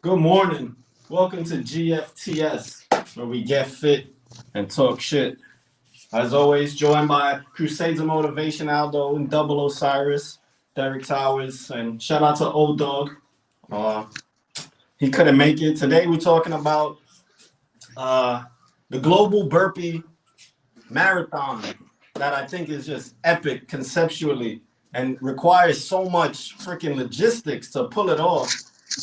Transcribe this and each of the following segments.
Good morning. Welcome to GFTS, where we get fit and talk shit. As always, joined by Crusades of Motivation, Aldo, and Double Osiris, Derek Towers, and shout out to Old Dog. He couldn't make it. Today we're talking about the global burpee marathon that I think is just epic conceptually and requires so much freaking logistics to pull it off.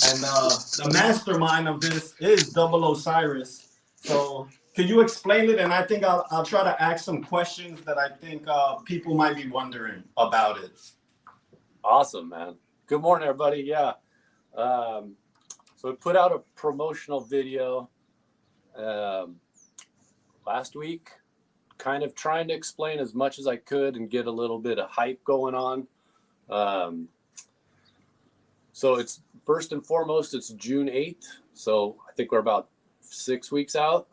And the mastermind of this is Double Osiris. So can you explain it? And I think I'll try to ask some questions that I think people might be wondering about it. Awesome, man. Good morning, everybody. Yeah. So we put out a promotional video last week, kind of trying to explain as much as I could and get a little bit of hype going on. So it's first and foremost, it's June 8th. So I think we're about 6 weeks out.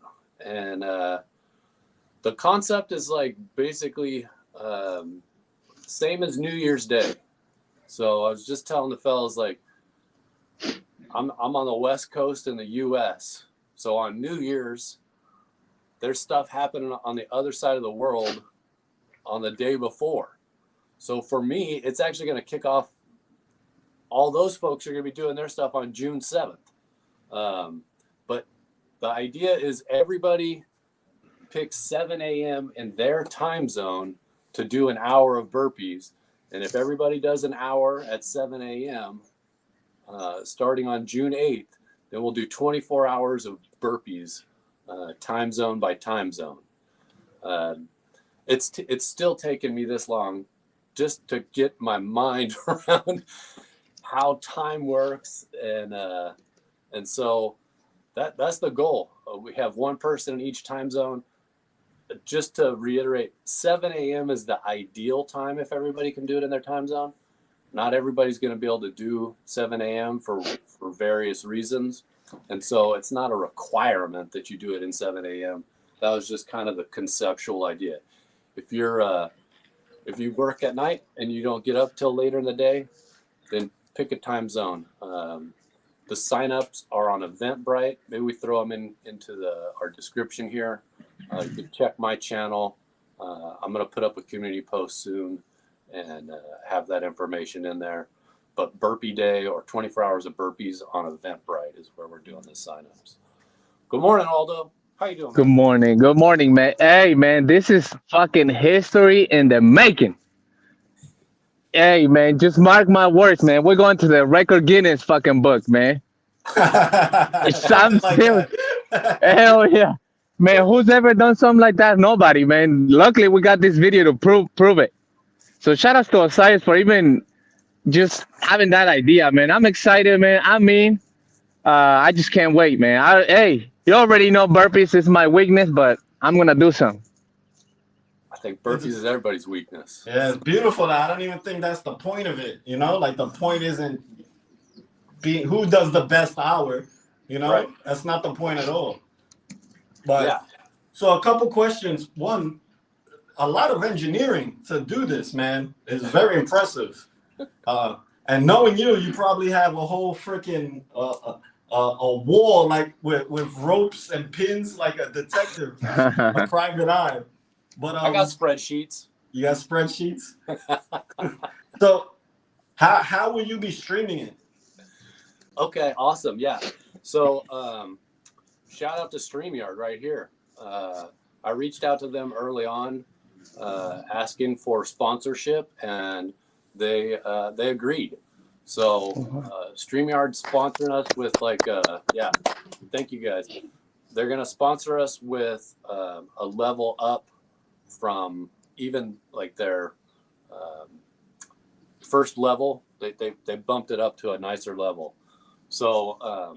And the concept is like basically same as New Year's Day. So I was just telling the fellas, like, I'm on the West Coast in the US. So on New Year's, there's stuff happening on the other side of the world on the day before. So for me, it's actually going to kick off. All those folks are going to be doing their stuff on June 7th. But the idea is everybody picks 7 a.m. in their time zone to do an hour of burpees. And if everybody does an hour at 7 a.m., starting on June 8th, then we'll do 24 hours of burpees, time zone by time zone. It's still taken me this long just to get my mind around how time works, and so that's the goal. We have one person in each time zone. Just to reiterate, 7 a.m. is the ideal time if everybody can do it in their time zone. Not everybody's going to be able to do 7 a.m. for various reasons, and so it's not a requirement that you do it in 7 a.m. That was just kind of the conceptual idea. If you work at night and you don't get up till later in the day, then pick a time zone. The signups are on Eventbrite. Maybe we throw them into our description here. You can check my channel. I'm going to put up a community post soon and have that information in there. But Burpee Day or 24 hours of burpees on Eventbrite is where we're doing the signups. Good morning, Aldo. How you doing, man? Good morning, man. Hey, man, this is fucking history in the making. Hey, man, just mark my words, man. We're going to the record Guinness fucking book, man. I'm Like still, that. hell yeah, man. Who's ever done something like that? Nobody, man. Luckily, we got this video to prove it. So shout out to Osiris for even just having that idea, man. I'm excited, man. I just can't wait, man. Hey, you already know burpees is my weakness, but I'm gonna do some. I think burpees is everybody's weakness. Yeah, it's beautiful. I don't even think that's the point of it. Like the point isn't being who does the best hour. Right. That's not the point at all. But Yeah. So a couple questions. One, a lot of engineering to do this, man, is very impressive. And knowing you probably have a whole freaking a wall like with ropes and pins like a detective, a private eye. But I got spreadsheets. You got spreadsheets? So how will you be streaming it? Okay, awesome. Yeah. So shout out to StreamYard right here. I reached out to them early on asking for sponsorship, and they agreed. So StreamYard sponsoring us with yeah, thank you guys. They're going to sponsor us with a level up from even like their first level. They bumped it up to a nicer level. So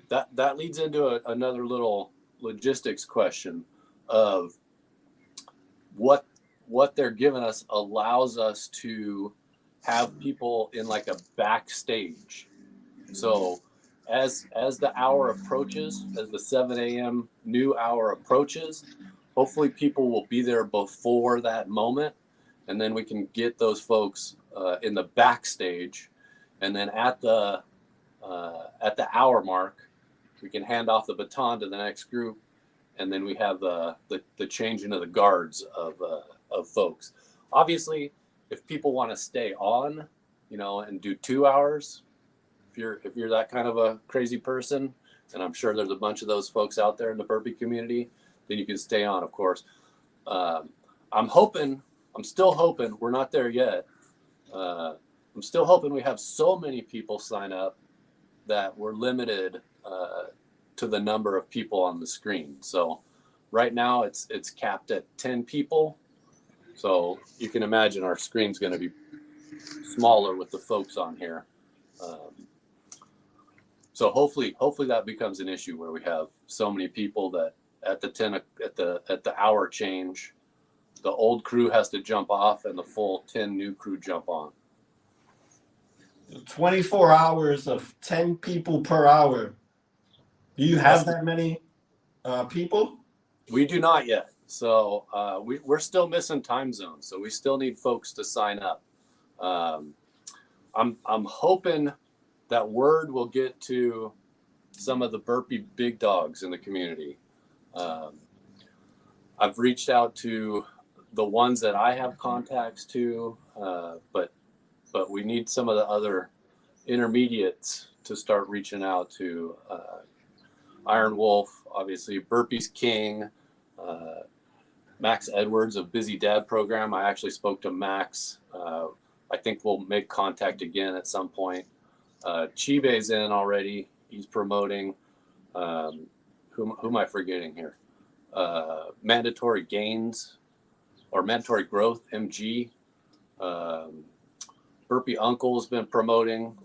that leads into another little logistics question of what they're giving us allows us to have people in like a backstage. So as the hour approaches, as the 7 a.m. new hour approaches, hopefully people will be there before that moment, and then we can get those folks in the backstage, and then at the at the hour mark, we can hand off the baton to the next group, and then we have the changing of the guards of folks. Obviously, if people want to stay on, and do 2 hours, if you're that kind of a crazy person, and I'm sure there's a bunch of those folks out there in the Burpee community, then you can stay on, of course. I'm still hoping, we're not there yet. I'm still hoping we have so many people sign up that we're limited to the number of people on the screen. So right now it's capped at 10 people. So you can imagine our screen's going to be smaller with the folks on here. So hopefully that becomes an issue where we have so many people that at the hour change, the old crew has to jump off and the full 10 new crew jump on. 24 hours of 10 people per hour. Do you have that many people? We do not yet. So we're still missing time zones. So we still need folks to sign up. I'm hoping that word will get to some of the Burpee big dogs in the community. I've reached out to the ones that I have contacts to, but we need some of the other intermediates to start reaching out to. Iron Wolf, obviously, Burpee's King, Max Edwards of Busy Dad Program. I actually spoke to Max. I think we'll make contact again at some point. Chibe's in already. He's promoting. Who am I forgetting here? Mandatory Gains or Mandatory Growth, MG. Burpee Uncle has been promoting.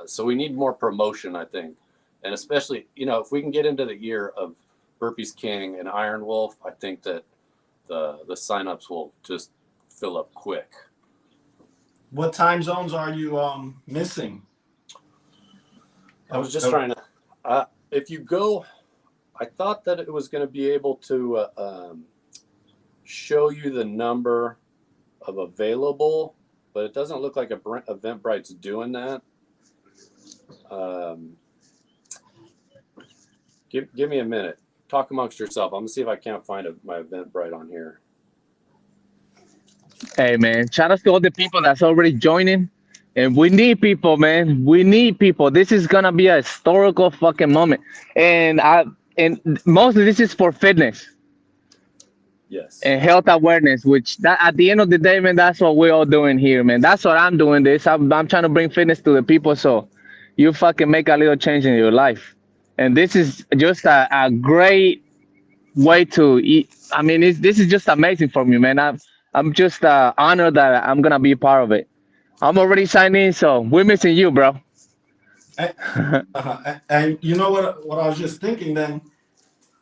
So we need more promotion, I think. And especially, if we can get into the ear of Burpee's King and Iron Wolf, I think that the signups will just fill up quick. What time zones are you missing? I was just trying to, if you go, I thought that it was going to be able to show you the number of available, but it doesn't look like Eventbrite's doing that. Give me a minute. Talk amongst yourself. I'm going to see if I can't find my Eventbrite on here. Hey man, shout out to all the people that's already joining. And we need people, man. We need people. This is gonna be a historical fucking moment. And mostly this is for fitness Yes. and health awareness, which that at the end of the day, man, that's what we're all doing here, man. That's what I'm doing this. I'm trying to bring fitness to the people so you fucking make a little change in your life. And this is just a great way to eat. I mean, this is just amazing for me, man. I'm just honored that I'm gonna be a part of it. I'm already signed in, so we're missing you, bro. And you know what I was just thinking then?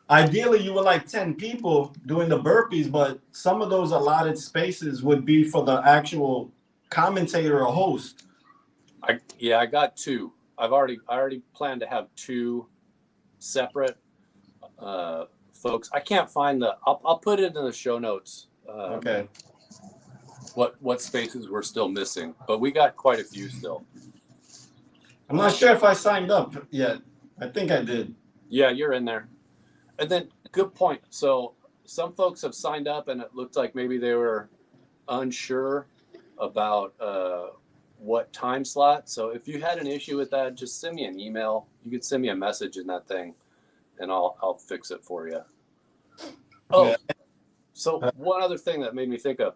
Ideally, you would like 10 people doing the burpees, but some of those allotted spaces would be for the actual commentator or host. I got 2. I already planned to have 2 separate folks. I can't find I'll put it in the show notes. Okay. What spaces we're still missing, but we got quite a few still. I'm not sure if I signed up yet. I think I did. Yeah, you're in there. And then good point. So some folks have signed up and it looked like maybe they were unsure about what time slot. So if you had an issue with that, just send me an email. You could send me a message in that thing and I'll fix it for you. Oh, yeah. So one other thing that made me think of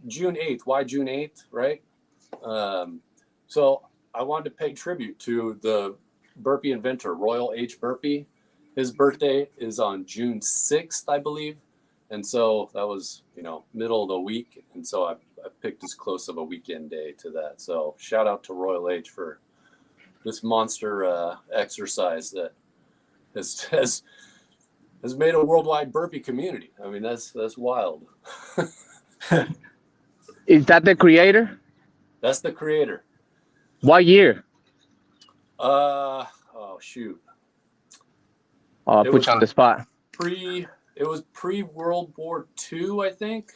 June 8th. Why June 8th, right? So I wanted to pay tribute to the Burpee inventor, Royal H. Burpee. His birthday is on June 6th, I believe. And so that was, middle of the week. And so I picked as close of a weekend day to that. So shout out to Royal H for this monster exercise that has made a worldwide Burpee community. I mean, that's wild. Is that the creator? That's the creator. What year? Oh shoot. Oh, I'll put you on the spot. It was pre-World War II, I think.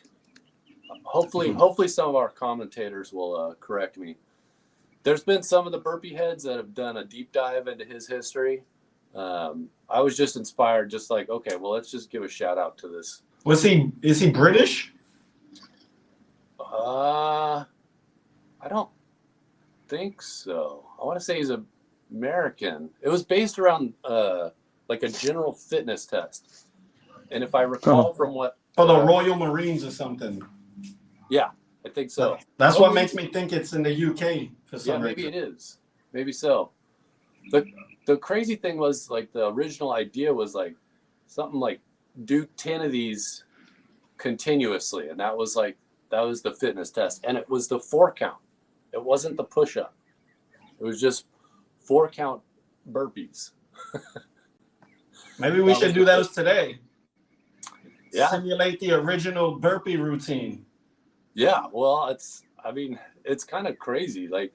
Hopefully some of our commentators will correct me. there's been some of the burpee heads that have done a deep dive into his history. I was just inspired, just like, okay, well, let's just give a shout out to this. Is he British? I don't think so. I want to say he's American. It was based around like a general fitness test. And if I recall from what... For the Royal Marines or something. Yeah, I think so. That's what makes me think it's in the UK for some reason. Maybe it is. Maybe so. The crazy thing was, like, the original idea was like something like do 10 of these continuously, and that was the fitness test, and it was the 4 count. It wasn't the push-up. It was just 4 count burpees. Maybe we should do those today. Yeah. Simulate the original burpee routine. Yeah, well, it's kind of crazy, like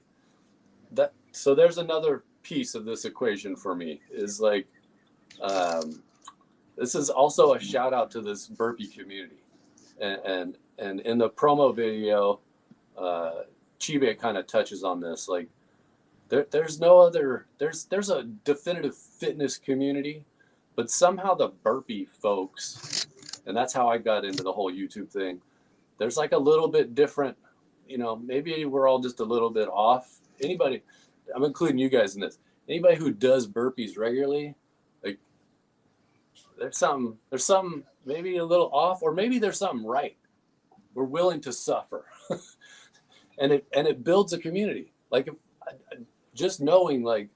that. So there's another piece of this equation for me, is like, this is also a shout out to this burpee community, and in the promo video, Chibe kind of touches on this. Like, there's no other, there's a definitive fitness community, but somehow the burpee folks, and that's how I got into the whole YouTube thing, there's like a little bit different, maybe we're all just a little bit off. Anybody, I'm including you guys in this, anybody who does burpees regularly, like, there's something maybe a little off, or maybe there's something right. We're willing to suffer. and it builds a community. Like, just knowing, like,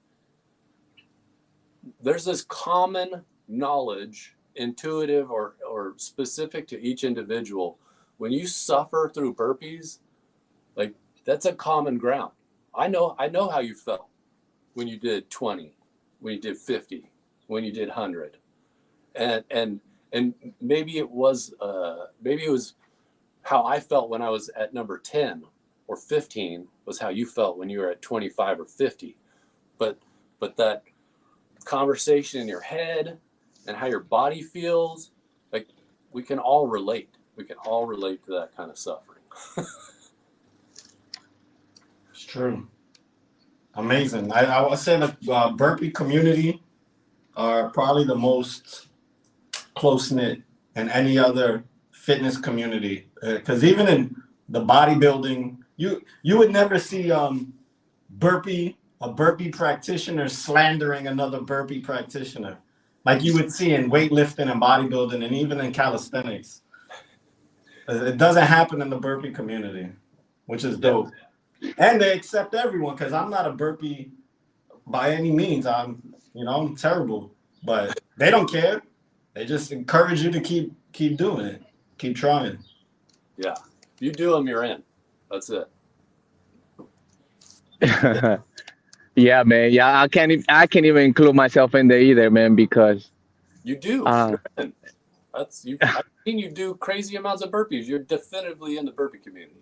there's this common knowledge, intuitive or specific to each individual. When you suffer through burpees, like, that's a common ground. I know how you felt when you did 20, when you did 50, when you did 100, and maybe it was how I felt when I was at number 10 or 15 was how you felt when you were at 25 or 50, but that conversation in your head and how your body feels, like, we can all relate. We can all relate to that kind of suffering. It's true. Amazing. I would say the burpee community are probably the most close-knit in any other fitness community. Because even in the bodybuilding, you would never see a burpee practitioner slandering another burpee practitioner, like you would see in weightlifting and bodybuilding, and even in calisthenics. It doesn't happen in the burpee community, which is dope. And they accept everyone, because I'm not a burpee by any means. I'm terrible, but they don't care. They just encourage you to keep doing it, keep trying. Yeah, you do them, you're in. That's it. Yeah, man. Yeah, I can't even include myself in there either, man, because you do. You're in. That's you. I've seen you do crazy amounts of burpees. You're definitively in the burpee community.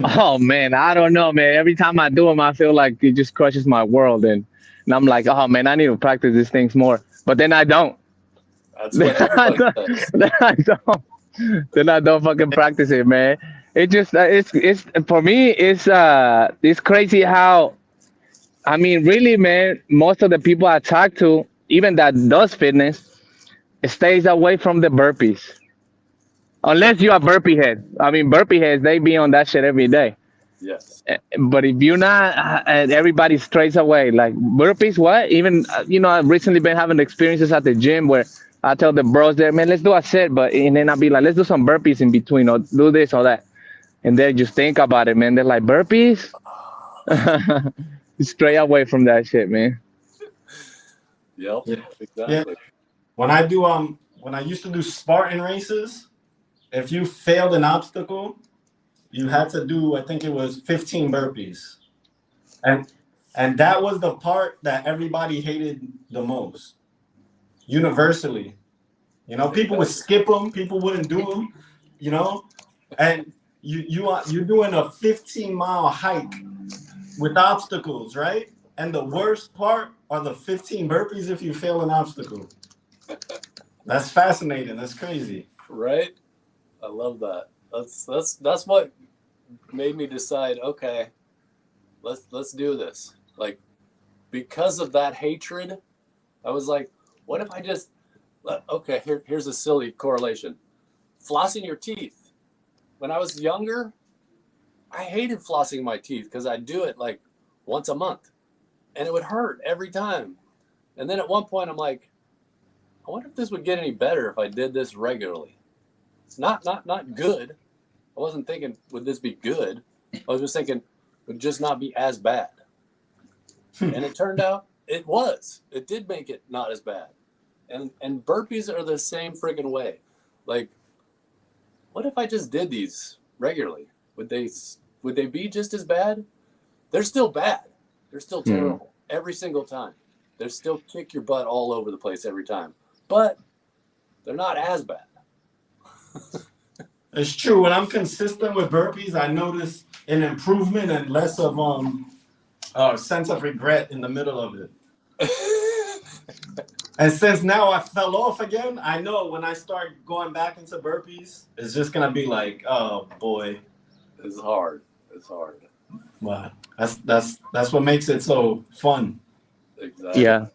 Oh man, I don't know, man. Every time I do them, I feel like it just crushes my world, and I'm like, oh man, I need to practice these things more. But then I don't. That's what everybody says. Then I don't fucking practice it, man. It just it's for me. It's crazy how, I mean, really, man. Most of the people I talk to, even that does fitness, stays away from the burpees. Unless you're a burpee head. I mean, burpee heads, they be on that shit every day. Yes. But if you're not, everybody strays away. Like, burpees, what? Even, I've recently been having experiences at the gym where I tell the bros there, man, let's do a set. And then I'll be like, let's do some burpees in between, or do this or that. And they just think about it, man. They're like, burpees? Stray away from that shit, man. Yep. Yeah. Exactly. Yeah. When I used to do Spartan races, if you failed an obstacle, you had to do, I think it was 15 burpees. And that was the part that everybody hated the most, universally. People would skip them, people wouldn't do them, and you're doing a 15-mile hike with obstacles, right? And the worst part are the 15 burpees if you fail an obstacle. That's fascinating. That's crazy. Right? I love that. That's what made me decide, okay, let's do this. Like, because of that hatred, I was like, what if I just, okay, here's a silly correlation. Flossing your teeth. When I was younger, I hated flossing my teeth because I'd do it like once a month and it would hurt every time. And then at one point I'm like, I wonder if this would get any better if I did this regularly. Not good. I wasn't thinking, would this be good? I was just thinking, would just not be as bad. And it turned out it was. It did make it not as bad. And burpees are the same friggin' way. Like, what if I just did these regularly? Would they be just as bad? They're still bad. They're still terrible every single time. They still kick your butt all over the place every time. But they're not as bad. It's true. When I'm consistent with burpees, I notice an improvement and less of sense of regret in the middle of it. And since now I fell off again, I know when I start going back into burpees, it's just gonna be like, oh boy, it's hard. It's hard. Wow, that's what makes it so fun. Exactly. Yeah,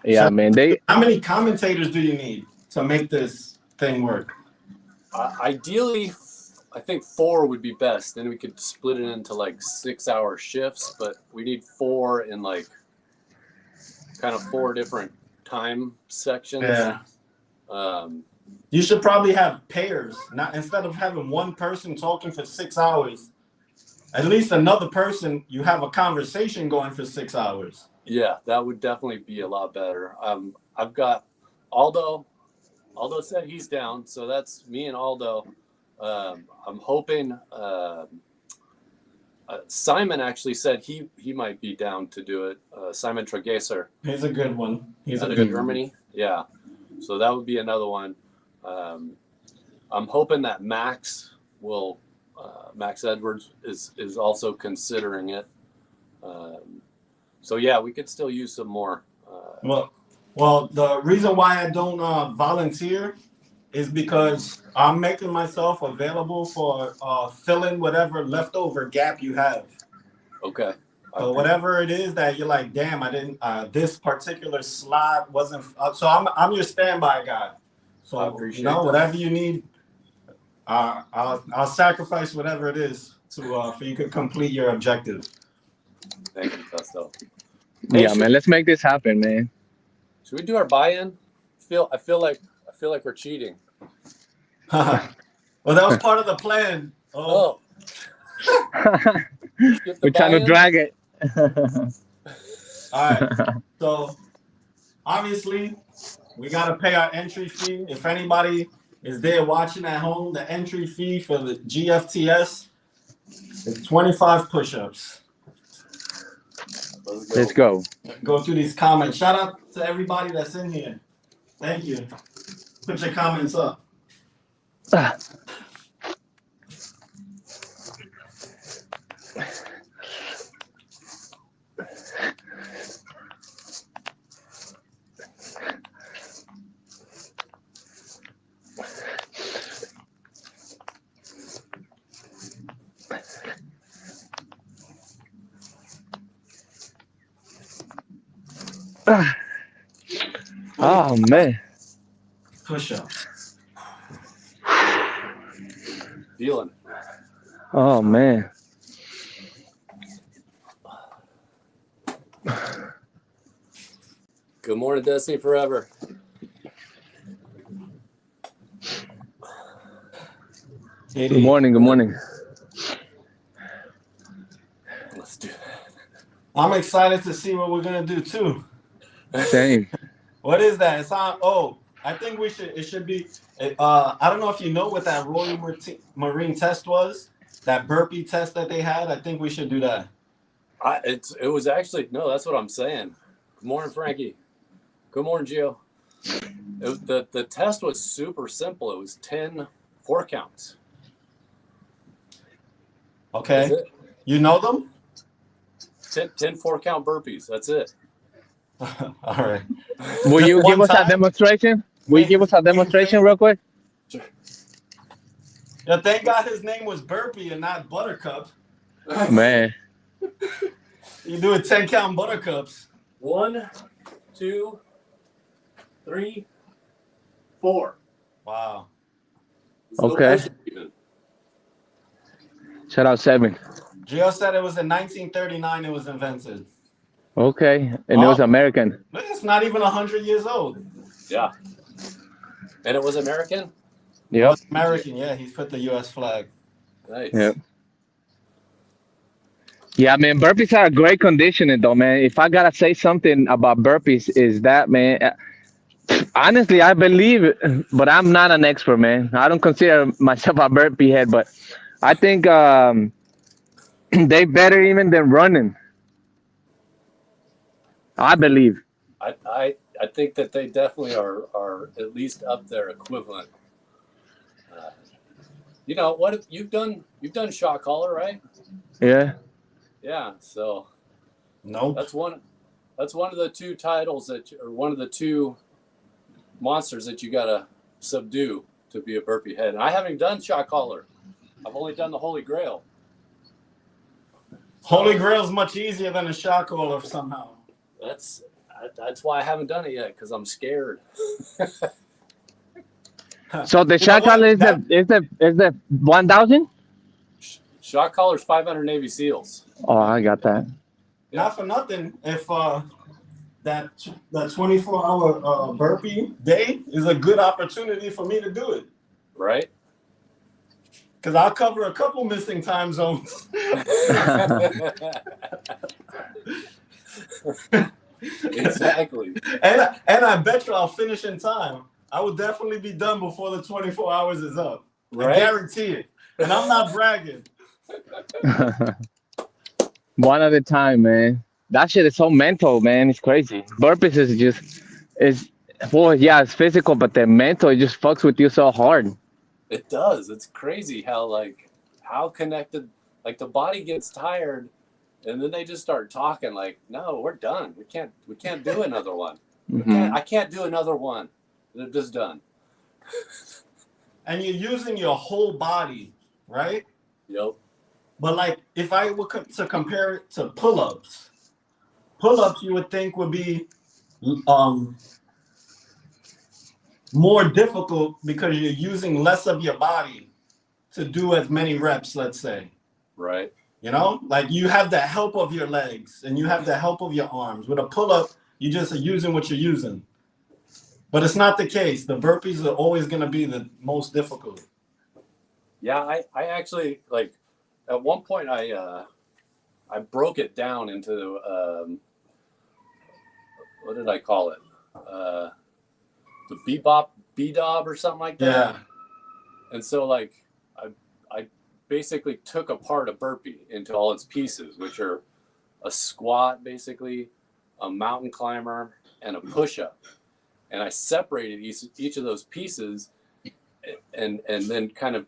So, man. how many commentators do you need to make this thing work? Ideally, I think 4 would be best. Then we could split it into like 6-hour shifts, but we need 4 in like kind of 4 different time sections. Yeah. You should probably have pairs, not instead of having one person talking for 6 hours. At least another person, you have a conversation going for 6 hours. Yeah, that would definitely be a lot better. I've got Aldo. Aldo said he's down, so that's me and Aldo. I'm hoping Simon actually said he might be down to do it. Simon Tregeser. He's a good one. He's out a of good Germany. one. Yeah, so that would be another one. I'm hoping that Max will. Max Edwards is also considering it. So yeah, we could still use some more. Well, the reason why I don't volunteer is because I'm making myself available for filling whatever leftover gap you have. Okay. So whatever it is that you're like, damn, I didn't. This particular slot wasn't. So I'm your standby guy. So I appreciate that. Whatever you need, I'll sacrifice whatever it is to for you to complete your objective. Thank you, Gusto. Yeah, man. Let's make this happen, man. Should we do our buy-in? I feel like we're cheating. Well, that was part of the plan. Oh. We're trying to drag it. All right. So obviously, we gotta pay our entry fee. If anybody is there watching at home, the entry fee for the GFTS is 25 push-ups. Let's go. Go through these comments. Shout out to everybody that's in here. Thank you. Put your comments up. Oh man. Push-ups. Feeling. Oh man. Good morning, Destiny Forever. Good morning. Good morning. Let's do it. I'm excited to see what we're gonna do too. Same. What is that? It's on. Oh, I think we should. It should be. I don't know if you know what that Royal Marine test was. That burpee test that they had. I think we should do that. It was actually no. That's what I'm saying. Good morning, Frankie. Good morning, Gio. The test was super simple. It was 10 4 counts. Okay. You know them? 10 4 count burpees. That's it. All right. Will you One give us a time? demonstration? Will you give us a demonstration real quick? Yeah, thank God his name was Burpee and not Buttercup. Man. You do a 10 count buttercups. 1, 2, 3, 4. Wow. It's the Okay. most even. Shout out 7. Gio said it was in 1939 it was invented. Okay, and it was American. It's not even 100 years old. Yeah. And it was American? It Yep. was American, yeah. He's put the U.S. flag. Nice. Yep. Yeah, man, burpees are a great conditioning, though, man. If I gotta say something about burpees, is that, man? Honestly, I believe, but I'm not an expert, man. I don't consider myself a burpee head, but I think they better even than running. I believe. I think that they definitely are at least up there equivalent. You know what? If you've done shot caller, right? Yeah. Yeah. So Nope. that's one of the 2 titles or one of the 2 monsters that you gotta subdue to be a burpee head. And I haven't done shot caller. I've only done the Holy Grail. Holy Grail's much easier than a shot caller somehow. That's why I haven't done it yet, because I'm scared. So the You know shot what? collar is the 1,000? Shot caller's 500 Navy SEALs. Oh, I got that. Not for nothing. If that 24-hour burpee day is a good opportunity for me to do it. Right? Because I'll cover a couple missing time zones. Exactly. And I bet you I'll finish in time. I will definitely be done before the 24 hours is up. Right? I guarantee it. And I'm not bragging. One at a time, man. That shit is so mental, man. It's crazy. Burpees is well, yeah, it's physical, but the mental, it just fucks with you so hard. It does. It's crazy how connected, like the body gets tired and then they just start talking like, no, we're done. We can't do another one. I can't do another one. They're just done. And you're using your whole body, right? Yep. But like, if I were to compare it to pull-ups you would think would be more difficult because you're using less of your body to do as many reps, let's say. Right. You know, like you have the help of your legs and you have the help of your arms. With a pull-up, you just are using what you're using. But it's not the case. The burpees are always going to be the most difficult. Yeah, I actually, like, at one point I broke it down into what did I call it? The B-Dob or something like that. Yeah. And so like I basically took apart a burpee into all its pieces, which are a squat, basically, a mountain climber, and a push-up. And I separated each of those pieces and then kind of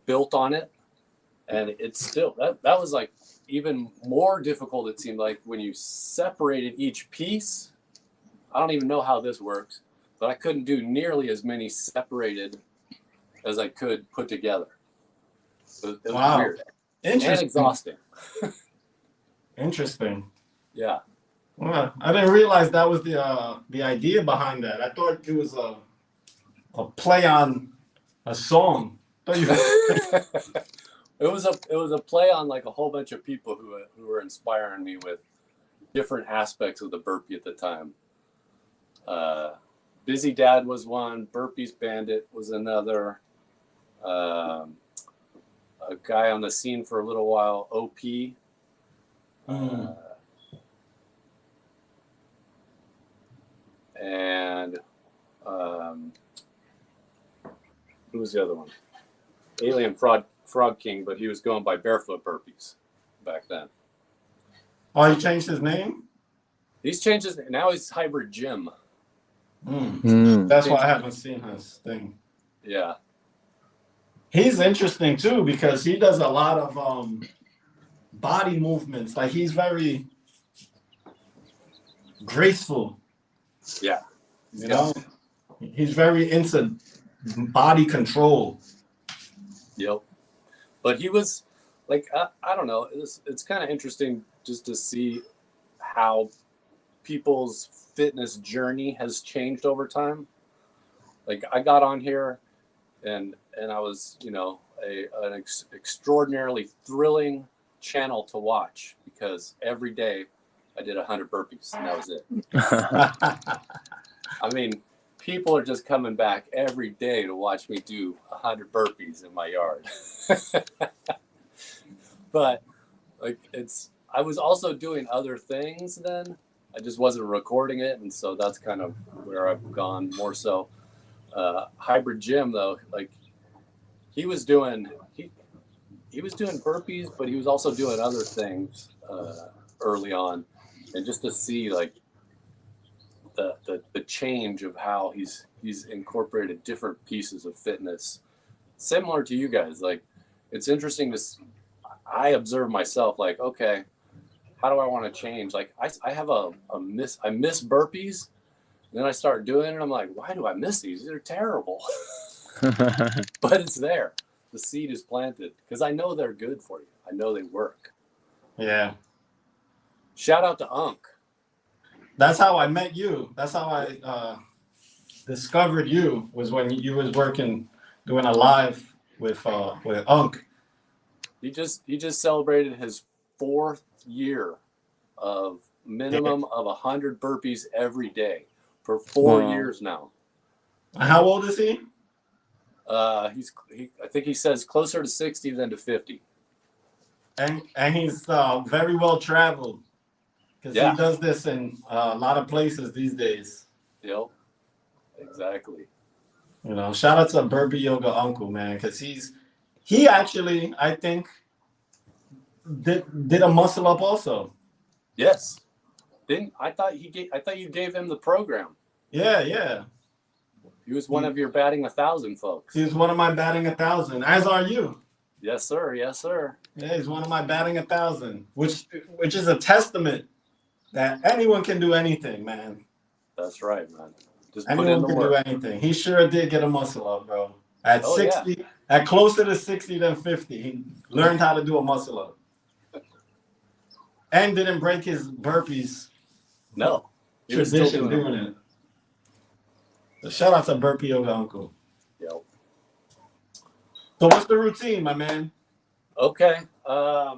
built on it. And it's still, that was like even more difficult, it seemed like, when you separated each piece. I don't even know how this works, but I couldn't do nearly as many separated as I could put together. It was Wow. weird. Interesting. And exhausting. Interesting. Yeah. Well, I didn't realize that was the idea behind that. I thought it was a play on a song. It was a play on like a whole bunch of people who were inspiring me with different aspects of the burpee at the time. Busy Dad was one. Burpees Bandit was another. A guy on the scene for a little while, OP. And who was the other one? Alien Frog King, but he was going by Barefoot Burpees back then. Oh, he changed his name? He's changed his name. Now he's Hybrid Jim. That's why I haven't seen his thing. Yeah. He's interesting too because he does a lot of body movements. Like he's very graceful. Yeah. You know, he's very into body control. Yep. But he was like I don't know. It's kind of interesting just to see how people's fitness journey has changed over time. Like I got on here, and I was, you know, an extraordinarily thrilling channel to watch because every day I did 100 burpees and that was it. I mean, people are just coming back every day to watch me do 100 burpees in my yard. But like I was also doing other things then. I just wasn't recording it, and so that's kind of where I've gone more so. Hybrid Gym though, like he was doing burpees, but he was also doing other things early on, and just to see like the change of how he's incorporated different pieces of fitness, similar to you guys. Like it's interesting to I observe myself like, okay, how do I want to change? Like I have I miss burpees, and then I start doing it and I'm like, why do I miss these? They're terrible. But it's there. The seed is planted because I know they're good for you. I know they work. Yeah. Shout out to Unk. That's how I met you. That's how I discovered you, was when you was working, doing a live with Unk. He just celebrated his 4th year of minimum of 100 burpees every day for 4 years now. How old is he? I think he says closer to 60 than to 50. And he's very well traveled because he does this in a lot of places these days. Yep, exactly. You know, shout out to Burpee Yoga Uncle, man, because he actually, I think, did a muscle up also. Yes. I thought you gave him the program. Yeah. He was one of your batting 1,000 folks. He's one of my batting 1,000, as are you. Yes, sir. Yes, sir. Yeah, he's one of my batting 1,000, which is a testament that anyone can do anything, man. That's right, man. Just anyone can do anything. He sure did get a muscle up, bro. At 60, at closer to 60 than 50, he learned how to do a muscle up. And didn't break his burpees. No. He was still doing it. So shout out to Burpee Yoga Uncle. Yep. So what's the routine, my man? Okay. I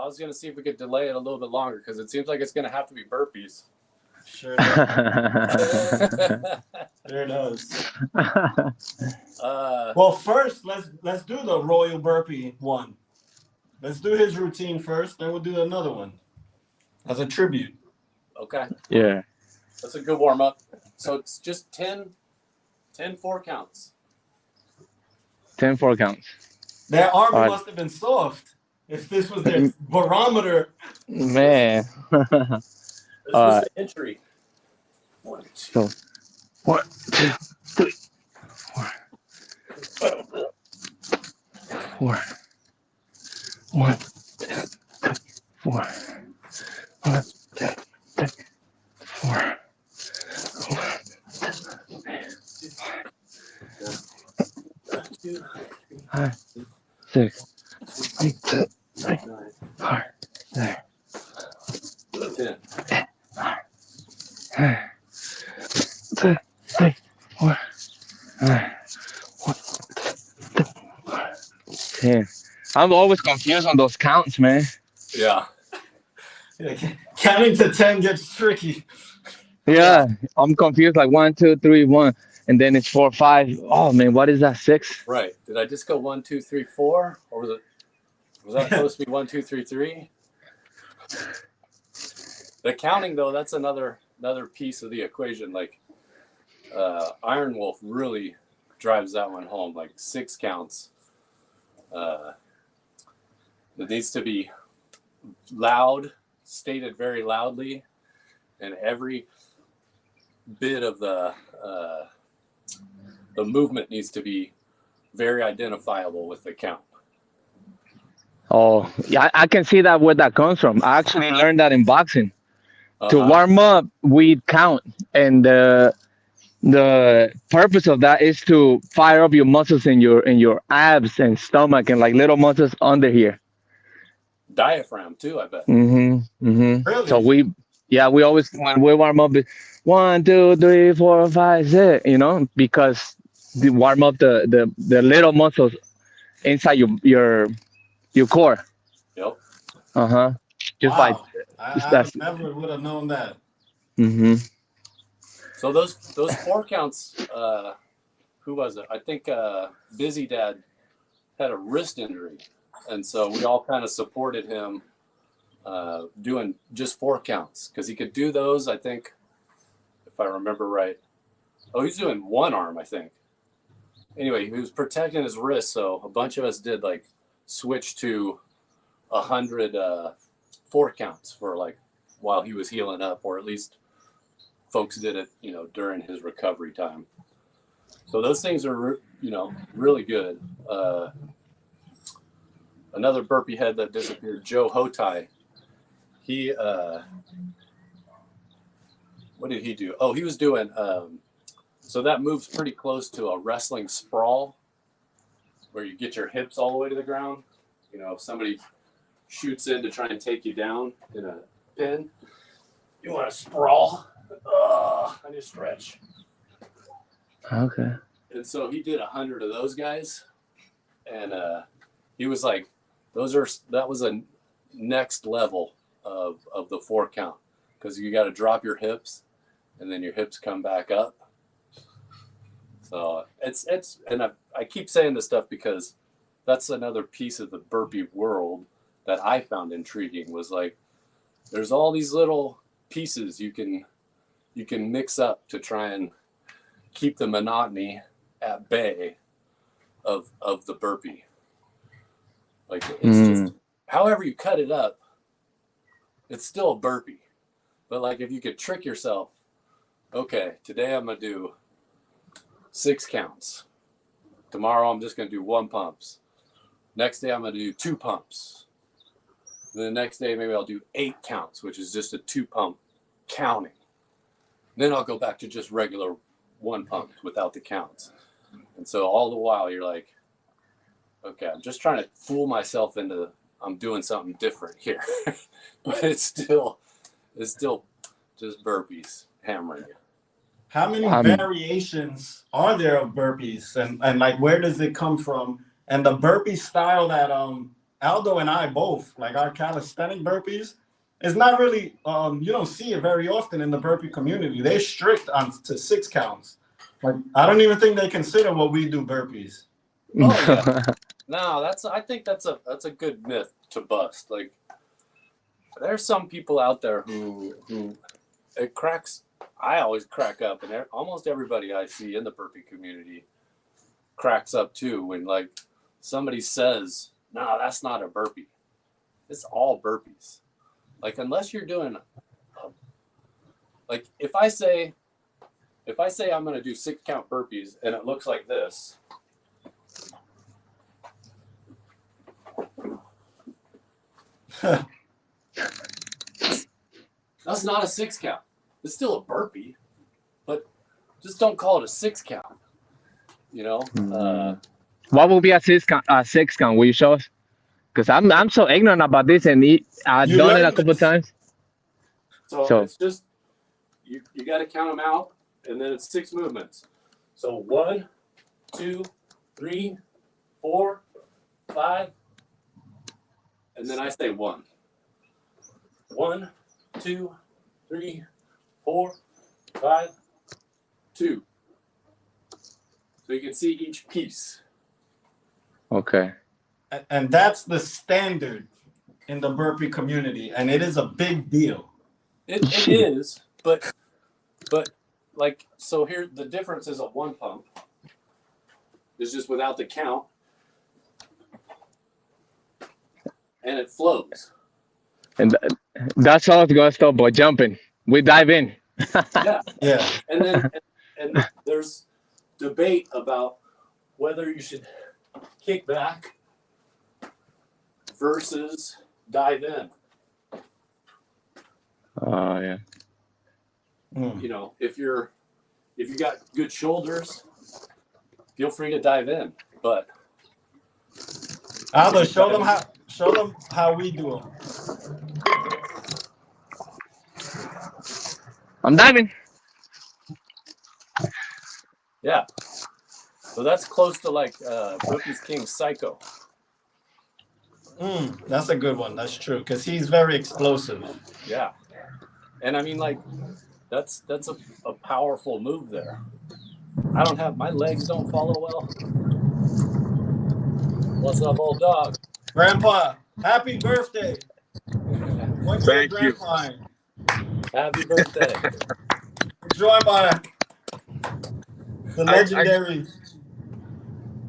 was going to see if we could delay it a little bit longer because it seems like it's going to have to be burpees. Sure does. Sure does. Well, first, let's do the Royal Burpee one. Let's do his routine first, then we'll do another one as a tribute. Okay. Yeah. That's a good warm up. So it's just 10 4 counts. 10 4 counts. Their arm must have been soft if this was their barometer. Man. This was the entry. 1, 2. So, 1, 2, 3, 4. 1, 2, 3, 4. 1, 2, 3, 4. 5, 6, 7, 8, 4. There. 10. 2, 3, 4. 10. I'm always confused on those counts, man. Yeah. Counting to 10 gets tricky. Yeah, I'm confused. Like 1, 2, 3, 1, and then it's 4, 5. Oh man, what is that? 6? Right. Did I just go 1, 2, 3, 4, or was that supposed to be 1, 2, 3, 3? The counting though, that's another piece of the equation. Like Iron Wolf really drives that one home. Like 6 counts. It needs to be loud, stated very loudly, and every bit of the movement needs to be very identifiable with the count. Oh, yeah, I can see that where that comes from. I actually learned that in boxing. To warm up, we count, and the purpose of that is to fire up your muscles in your abs and stomach and like little muscles under here. diaphragm too, I bet. Really? So we always when we warm up, 1, 2, 3, 4, 5, 6. You know, because we warm up the little muscles inside your core. Yep. Just by Wow. I that's. never would have known that. So those 4 counts, who was it? I think Busy Dad had a wrist injury, and so we all kind of supported him doing just 4 counts because he could do those. I think, if I remember right. Oh, he's doing 1 arm, I think. Anyway, he was protecting his wrist, so a bunch of us did like switch to 100 4 counts for like while he was healing up, or at least folks did it, you know, during his recovery time. So those things are, you know, really good. Another burpee head that disappeared, Joe Hotai. He, what did he do? Oh, he was doing, so that moves pretty close to a wrestling sprawl where you get your hips all the way to the ground. You know, if somebody shoots in to try and take you down in a pin, you want to sprawl. I need to stretch. Okay. And so he did 100 of those guys, and he was like, that was a next level of the 4 count, because you got to drop your hips, and then your hips come back up. So it's and I keep saying this stuff because that's another piece of the burpee world that I found intriguing, was like, there's all these little pieces you can mix up to try and keep the monotony at bay of the burpee. Like, it's just, however you cut it up, it's still a burpee. But like, if you could trick yourself, okay, today I'm gonna do 6 counts. Tomorrow I'm just gonna do 1 pumps. Next day I'm gonna do 2 pumps. Then the next day maybe I'll do 8 counts, which is just a 2 pump counting. Then I'll go back to just regular 1 pump without the counts. And so all the while you're like, okay, I'm just trying to fool myself into I'm doing something different here. But it's still just burpees hammering you. How many variations are there of burpees, and like, where does it come from? And the burpee style that Aldo and I both, like our calisthenic burpees, is not really you don't see it very often in the burpee community. They're strict on to 6 counts. Like, I don't even think they consider what we do burpees. Oh yeah. No, I think that's a good myth to bust. Like, there's some people out there who it cracks. I always crack up, and almost everybody I see in the burpee community cracks up too when like somebody says, "No, that's not a burpee." It's all burpees. Like, unless you're doing, like, if I say I'm going to do 6 count burpees and it looks like this. That's not a 6 count. It's still a burpee, but just don't call it a 6 count. You know. What would be a 6 count? A 6 count? Will you show us? Because I'm so ignorant about this, and I've done it a couple times. So it's just you got to count them out, and then it's 6 movements. So 1, 2, 3, 4, 5, and then I say 1. 1, 2, 3, 4, 5, 2. So you can see each piece. Okay. And that's the standard in the burpee community, and it is a big deal. It is, but like, so here the difference is a 1 pump is just without the count, and it flows. And that's how it's gonna stop by jumping. We dive in. Yeah. And then and there's debate about whether you should kick back versus dive in. Oh yeah. You know, if you got good shoulders, feel free to dive in. But Aldo, Show them how we do them. I'm diving. Yeah. So that's close to like Burpee's King Psycho. That's a good one. That's true because he's very explosive. Yeah. And I mean, like, that's a powerful move there. I don't have my legs don't follow well. What's up, old dog? Grandpa, happy birthday. What's your Thank you. grandpa? Happy birthday. Joined by the legendary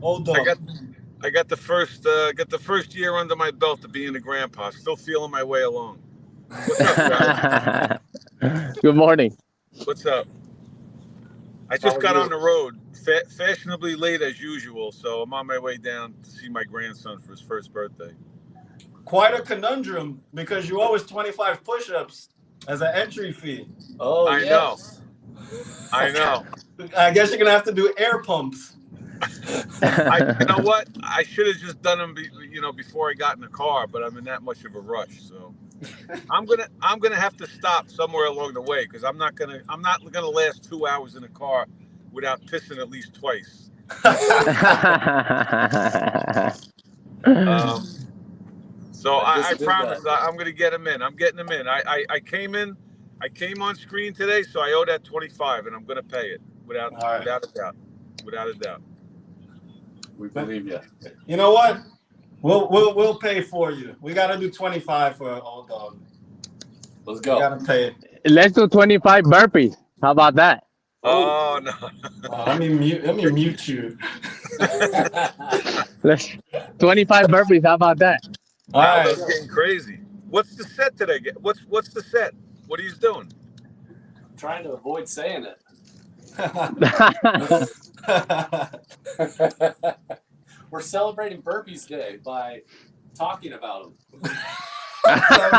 old dog. I got the first year under my belt of being a grandpa. Still feeling my way along. What's up, guys? Good morning. What's up? I just got on the road, fashionably late as usual, so I'm on my way down to see my grandson for his first birthday. Quite a conundrum because you owe us 25 push-ups as an entry fee. Oh, I yes. I know. I guess you're gonna have to do air pumps. You know what? I should have just done them, before I got in the car. But I'm in that much of a rush, so I'm gonna have to stop somewhere along the way because I'm not gonna last 2 hours in a car without pissing at least twice. So I promise I'm gonna get him in. I'm getting him in. I came in. I came on screen today, so I owe that 25, and I'm gonna pay it without a doubt. Without a doubt. We believe you. You know what? We'll pay for you. We gotta do 25 for an old dog. Let's go. We gotta pay it. Let's do 25 burpees. How about that? Oh no! Let me mute you. Let's 25 burpees. How about that? All right. That's getting crazy. What's the set today? What's the set? What are you doing? I'm trying to avoid saying it. We're celebrating Burpees Day by talking about them. That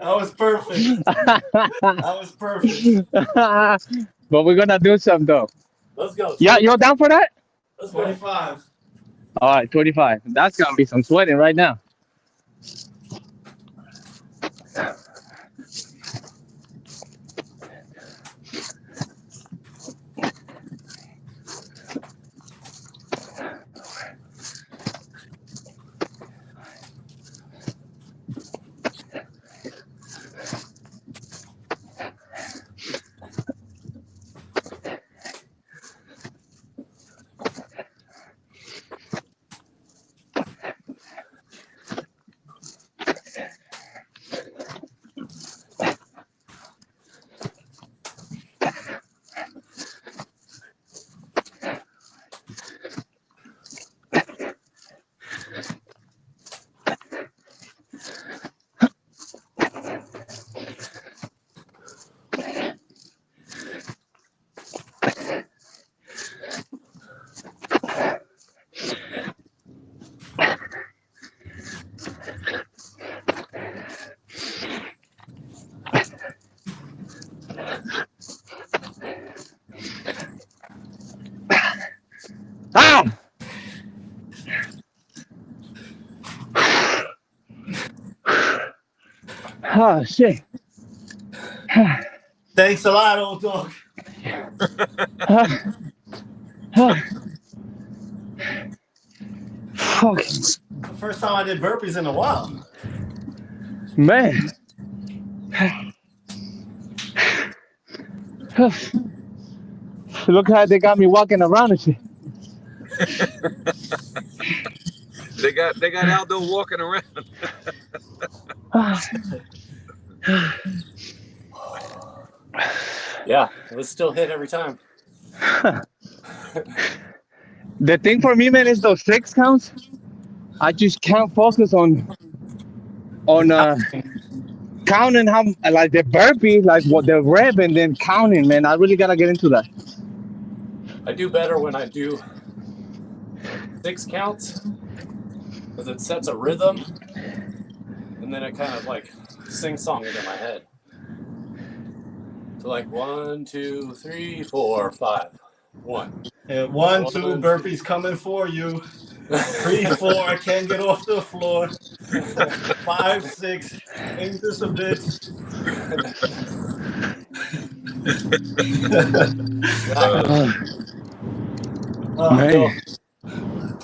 was perfect. That was perfect. But we're gonna do some though. Let's go. Yeah, you're down for that? Let's go. 25. All right, 25. That's gonna be some sweating right now. Ah! Oh shit. Thanks a lot, old dog. Fuck. The first time I did burpees in a while. Man. Look how they got me walking around and shit. They got Aldo walking around. Yeah, let's still hit every time. The thing for me, man, is those 6 counts. I just can't focus on counting how, like, the burpee, like what the rep, and then counting, man. I really gotta get into that. I do better when I do 6 counts because it sets a rhythm, and then it kind of like sing-song it in my head. So like 1, 2, 3, 4, 5. 1. Yeah, 1, 2 burpees coming for you. 3, 4, can't get off the floor. 5, 6, ain't this a bitch? Man. So,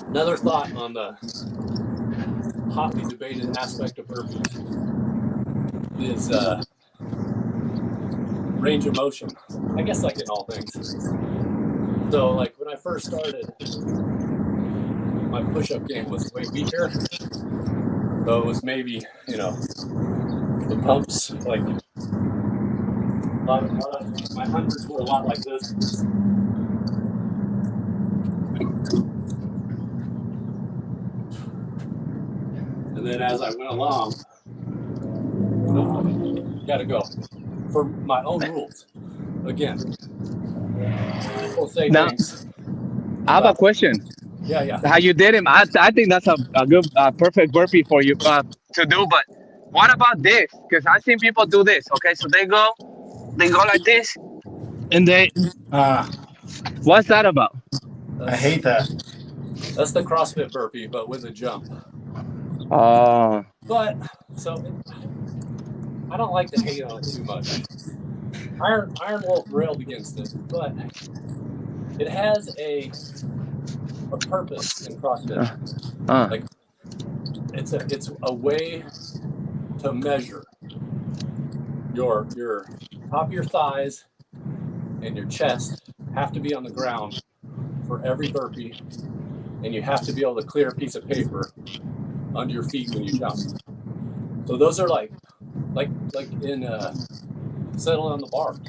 another thought on the hotly debated aspect of burpees is range of motion. I guess like in all things. So like when I first started, my push-up game was way weaker. So it was maybe, the pumps, like my hundreds were a lot like this. And then as I went along, gotta go for my own rules. Again, people say Now, things. I have a question. Yeah. How you did him? I think that's a good, perfect burpee for you to do. But what about this? Because I've seen people do this. Okay, so they go like this, and they. What's that about? I hate that. That's the CrossFit burpee, but with a jump. Oh. But so I don't like to hate on it too much. Iron Wolf railed against it, but it has a purpose in CrossFit. Like it's a way to measure your top of your thighs and your chest have to be on the ground for every burpee, and you have to be able to clear a piece of paper under your feet when you jump. So those are like in settling on the bars.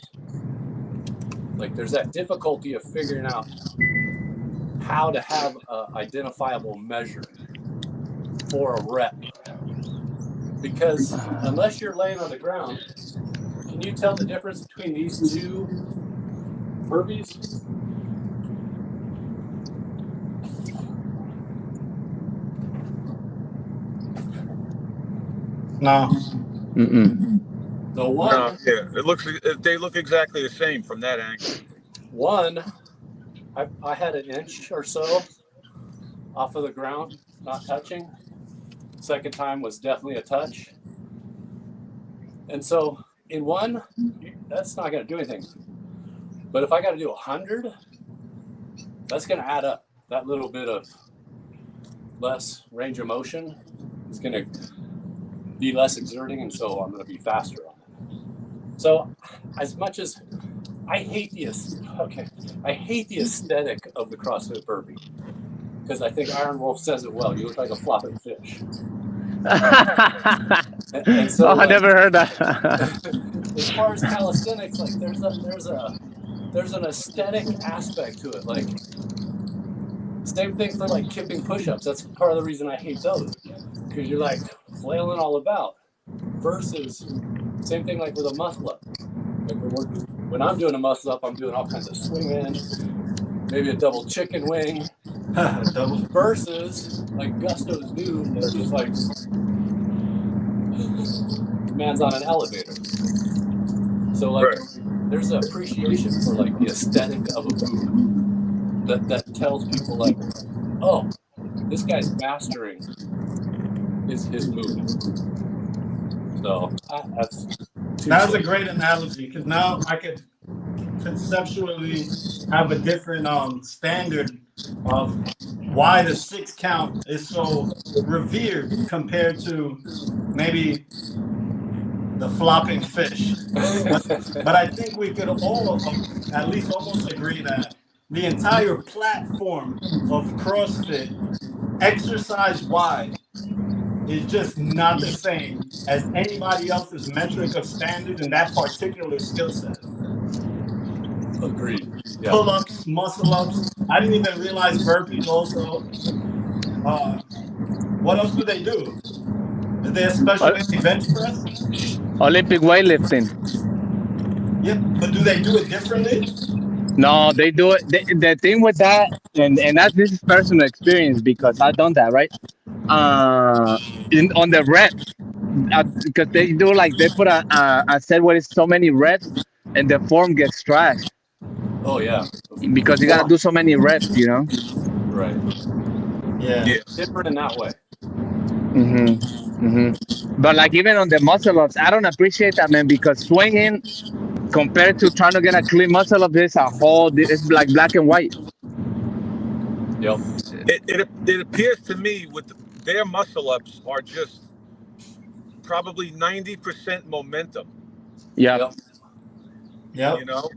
Like there's that difficulty of figuring out how to have an identifiable measure for a rep. Because unless you're laying on the ground, can you tell the difference between these two burpees? No. So one, they look exactly the same from that angle. One, I had an inch or so off of the ground, not touching. Second time was definitely a touch. And so in one, that's not going to do anything. But if I got to do 100, that's going to add up. That little bit of less range of motion is going to be less exerting, and so I'm going to be faster on it. So as much as I hate the aesthetic of the CrossFit burpee, because I think Iron Wolf says it well. You look like a flopping fish. and so, I never heard that. As far as calisthenics, like there's an aesthetic aspect to it. Like same thing for like kipping push-ups. That's part of the reason I hate those, because you're like flailing all about. Versus same thing like with a muscle up. Like when I'm doing a muscle up, I'm doing all kinds of swinging, maybe a double chicken wing. Versus like Gusto's new, they're just like man's on an elevator. So like there's an appreciation for like the aesthetic of a move that tells people like, oh, this guy's mastering his movement. So that was a great analogy, because now I could conceptually have a different standard of why the 6 count is so revered compared to maybe the flopping fish. But I think we could all at least almost agree that the entire platform of CrossFit, exercise-wise, is just not the same as anybody else's metric of standard in that particular skill set. Agreed. Yeah. Pull-ups, muscle-ups. I didn't even realize burpees also. What else do they do? Is there a special bench press? Olympic weightlifting. Yeah, but do they do it differently? No, they do it. The thing with that, and this is personal experience because I've done that, right? On the reps, because they do like they put a set where it's so many reps, and the form gets trashed. Oh yeah. Because you gotta do so many reps, Right. Yeah. Yeah. Different in that way. But like even on the muscle ups, I don't appreciate that, man, because swinging compared to trying to get a clean muscle up, there's a whole, it's like black and white. Yep. It appears to me their muscle ups are just probably 90% momentum. Yeah. Yep. Yep. You know,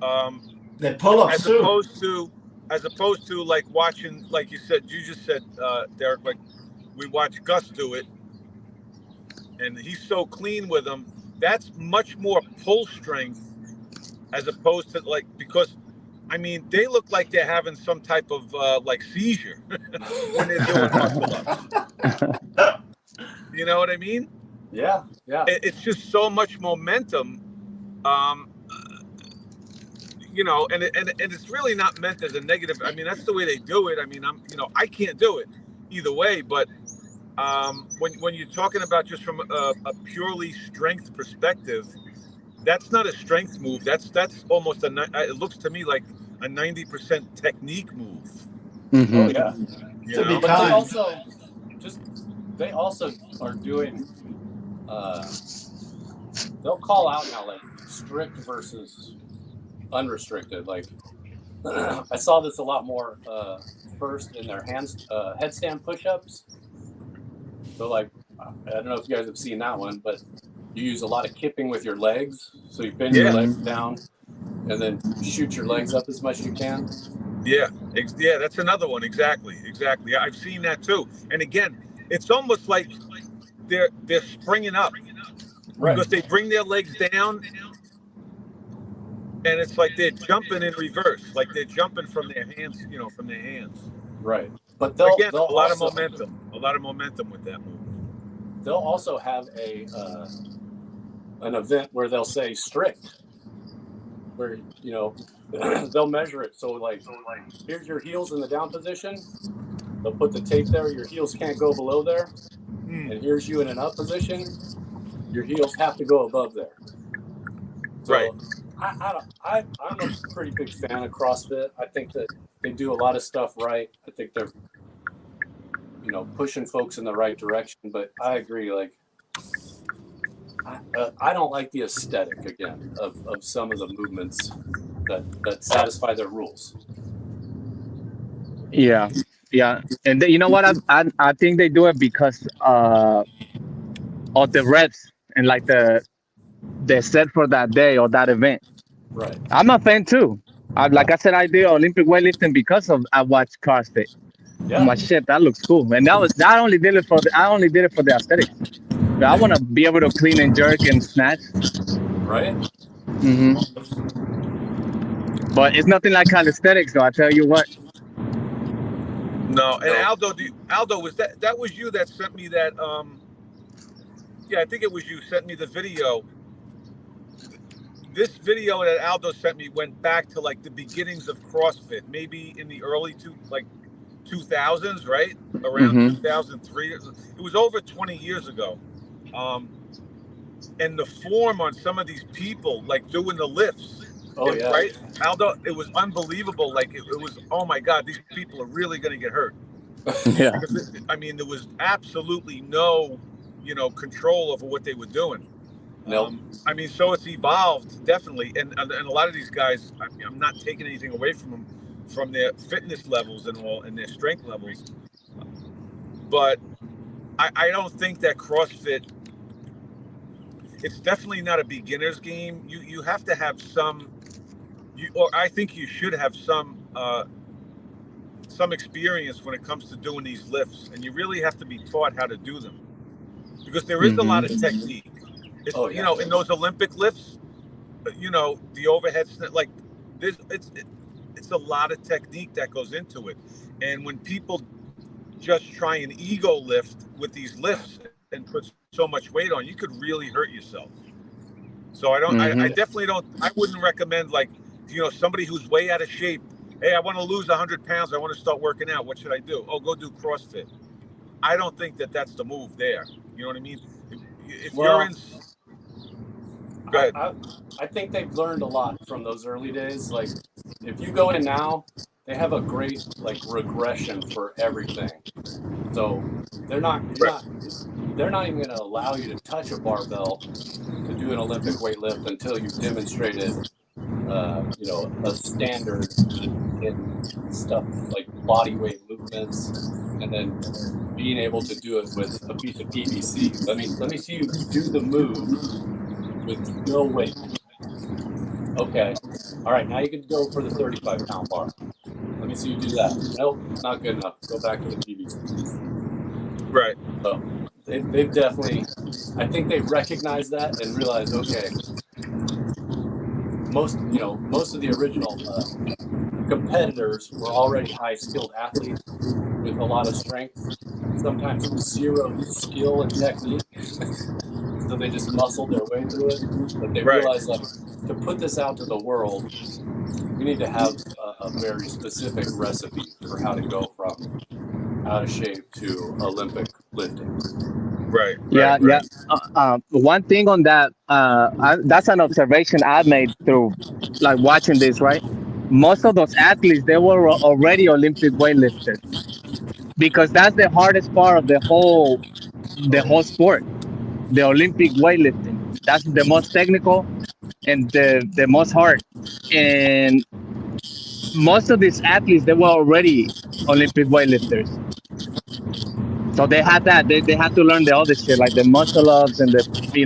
um, They pull ups as too. opposed to like watching, like you just said, Derek, like we watch Gus do it, and he's so clean with them. That's much more pull strength as opposed to like, because I mean, they look like they're having some type of like seizure when they're doing muscle ups. You know what I mean? Yeah. Yeah. It's just so much momentum. You know, and it's really not meant as a negative. I mean, that's the way they do it. I mean, I can't do it either way. But when you're talking about just from a purely strength perspective, that's not a strength move. That's almost it looks to me like a 90% technique move. Oh yeah. You know? But they also are doing. They'll call out now like strict versus unrestricted. Like I saw this a lot more first in their headstand push-ups. So like I don't know if you guys have seen that one, but you use a lot of kipping with your legs. So you bend your legs down and then shoot your legs up as much as you can. Yeah, that's another one. Exactly. I've seen that too. And again, it's almost like they're springing up, right? Because they bring their legs down, and it's like they're jumping in reverse, like they're jumping from their hands, from their hands. Right. But they'll a lot also, of momentum with that move. They'll also have an event where they'll say strict, where they'll measure it. So like here's your heels in the down position. They'll put the tape there. Your heels can't go below there. And here's you in an up position. Your heels have to go above there. So right. I'm a pretty big fan of CrossFit. I think that they do a lot of stuff right. I think they're pushing folks in the right direction. But I agree. Like I don't like the aesthetic again of some of the movements that satisfy their rules. Yeah, and you know what? I think they do it because of the reps and like the set for that day or that event. Right. I'm a fan too. Like I said, I did Olympic weightlifting because I watched CrossFit. Yeah. I'm like, shit, that looks cool. And I only did it for the aesthetics. But I want to be able to clean and jerk and snatch. Right. But it's nothing like calisthenics, though. I tell you what. No, and Aldo, was that was you that sent me that? Yeah, I think it was you sent me the video. This video that Aldo sent me went back to like the beginnings of CrossFit, maybe in the early 2000s, right? Around 2003. It was over 20 years ago. And the form on some of these people, like doing the lifts. Oh, yeah. Right? Aldo, it was unbelievable. Like it was, oh my God, these people are really going to get hurt. Yeah. I mean, there was absolutely no, control over what they were doing. No. I mean, so it's evolved, definitely. And a lot of these guys, I'm not taking anything away from them, from their fitness levels and all, and their strength levels. But I don't think that CrossFit, it's definitely not a beginner's game. You have to have some, or I think you should have some experience when it comes to doing these lifts, and you really have to be taught how to do them, because there is a lot of technique. It's, in those Olympic lifts, the overhead, like it's a lot of technique that goes into it. And when people just try an ego lift with these lifts and put so much weight on, you could really hurt yourself. So I definitely don't, I wouldn't recommend, like, somebody who's way out of shape. Hey, I want to lose 100 pounds. I want to start working out. What should I do? Oh, go do CrossFit. I don't think that that's the move there. You know what I mean? If you're in... Go ahead. I think they've learned a lot from those early days. Like, if you go in now they have a great like regression for everything. So they're not they're not even going to allow you to touch a barbell to do an Olympic weightlift until you've demonstrated, you know, a standard in stuff like body weight movements, and then being able to do it with a piece of PVC. Let me see you do the move with no weight. Okay. All right. Now you can go for the 35-pound bar. Let me see you do that. Nope, not good enough. Go back to the PVC. Right. So they've definitely, I think they recognize that and realize, okay, most of the original competitors were already high skilled athletes with a lot of strength, sometimes zero skill and technique. So they just muscled their way through it. But they realized, like, to put this out to the world, we need to have a very specific recipe for how to go from out of shape to Olympic lifting. Right. Yeah, right. yeah. One thing on that, that's an observation I made through like watching this, right? Most of those athletes, they were already Olympic weightlifters because that's the hardest part of the whole sport, the Olympic weightlifting. That's the most technical and the most hard. And most of these athletes, they were already Olympic weightlifters. So they had that. They had to learn the other shit, like the muscle ups and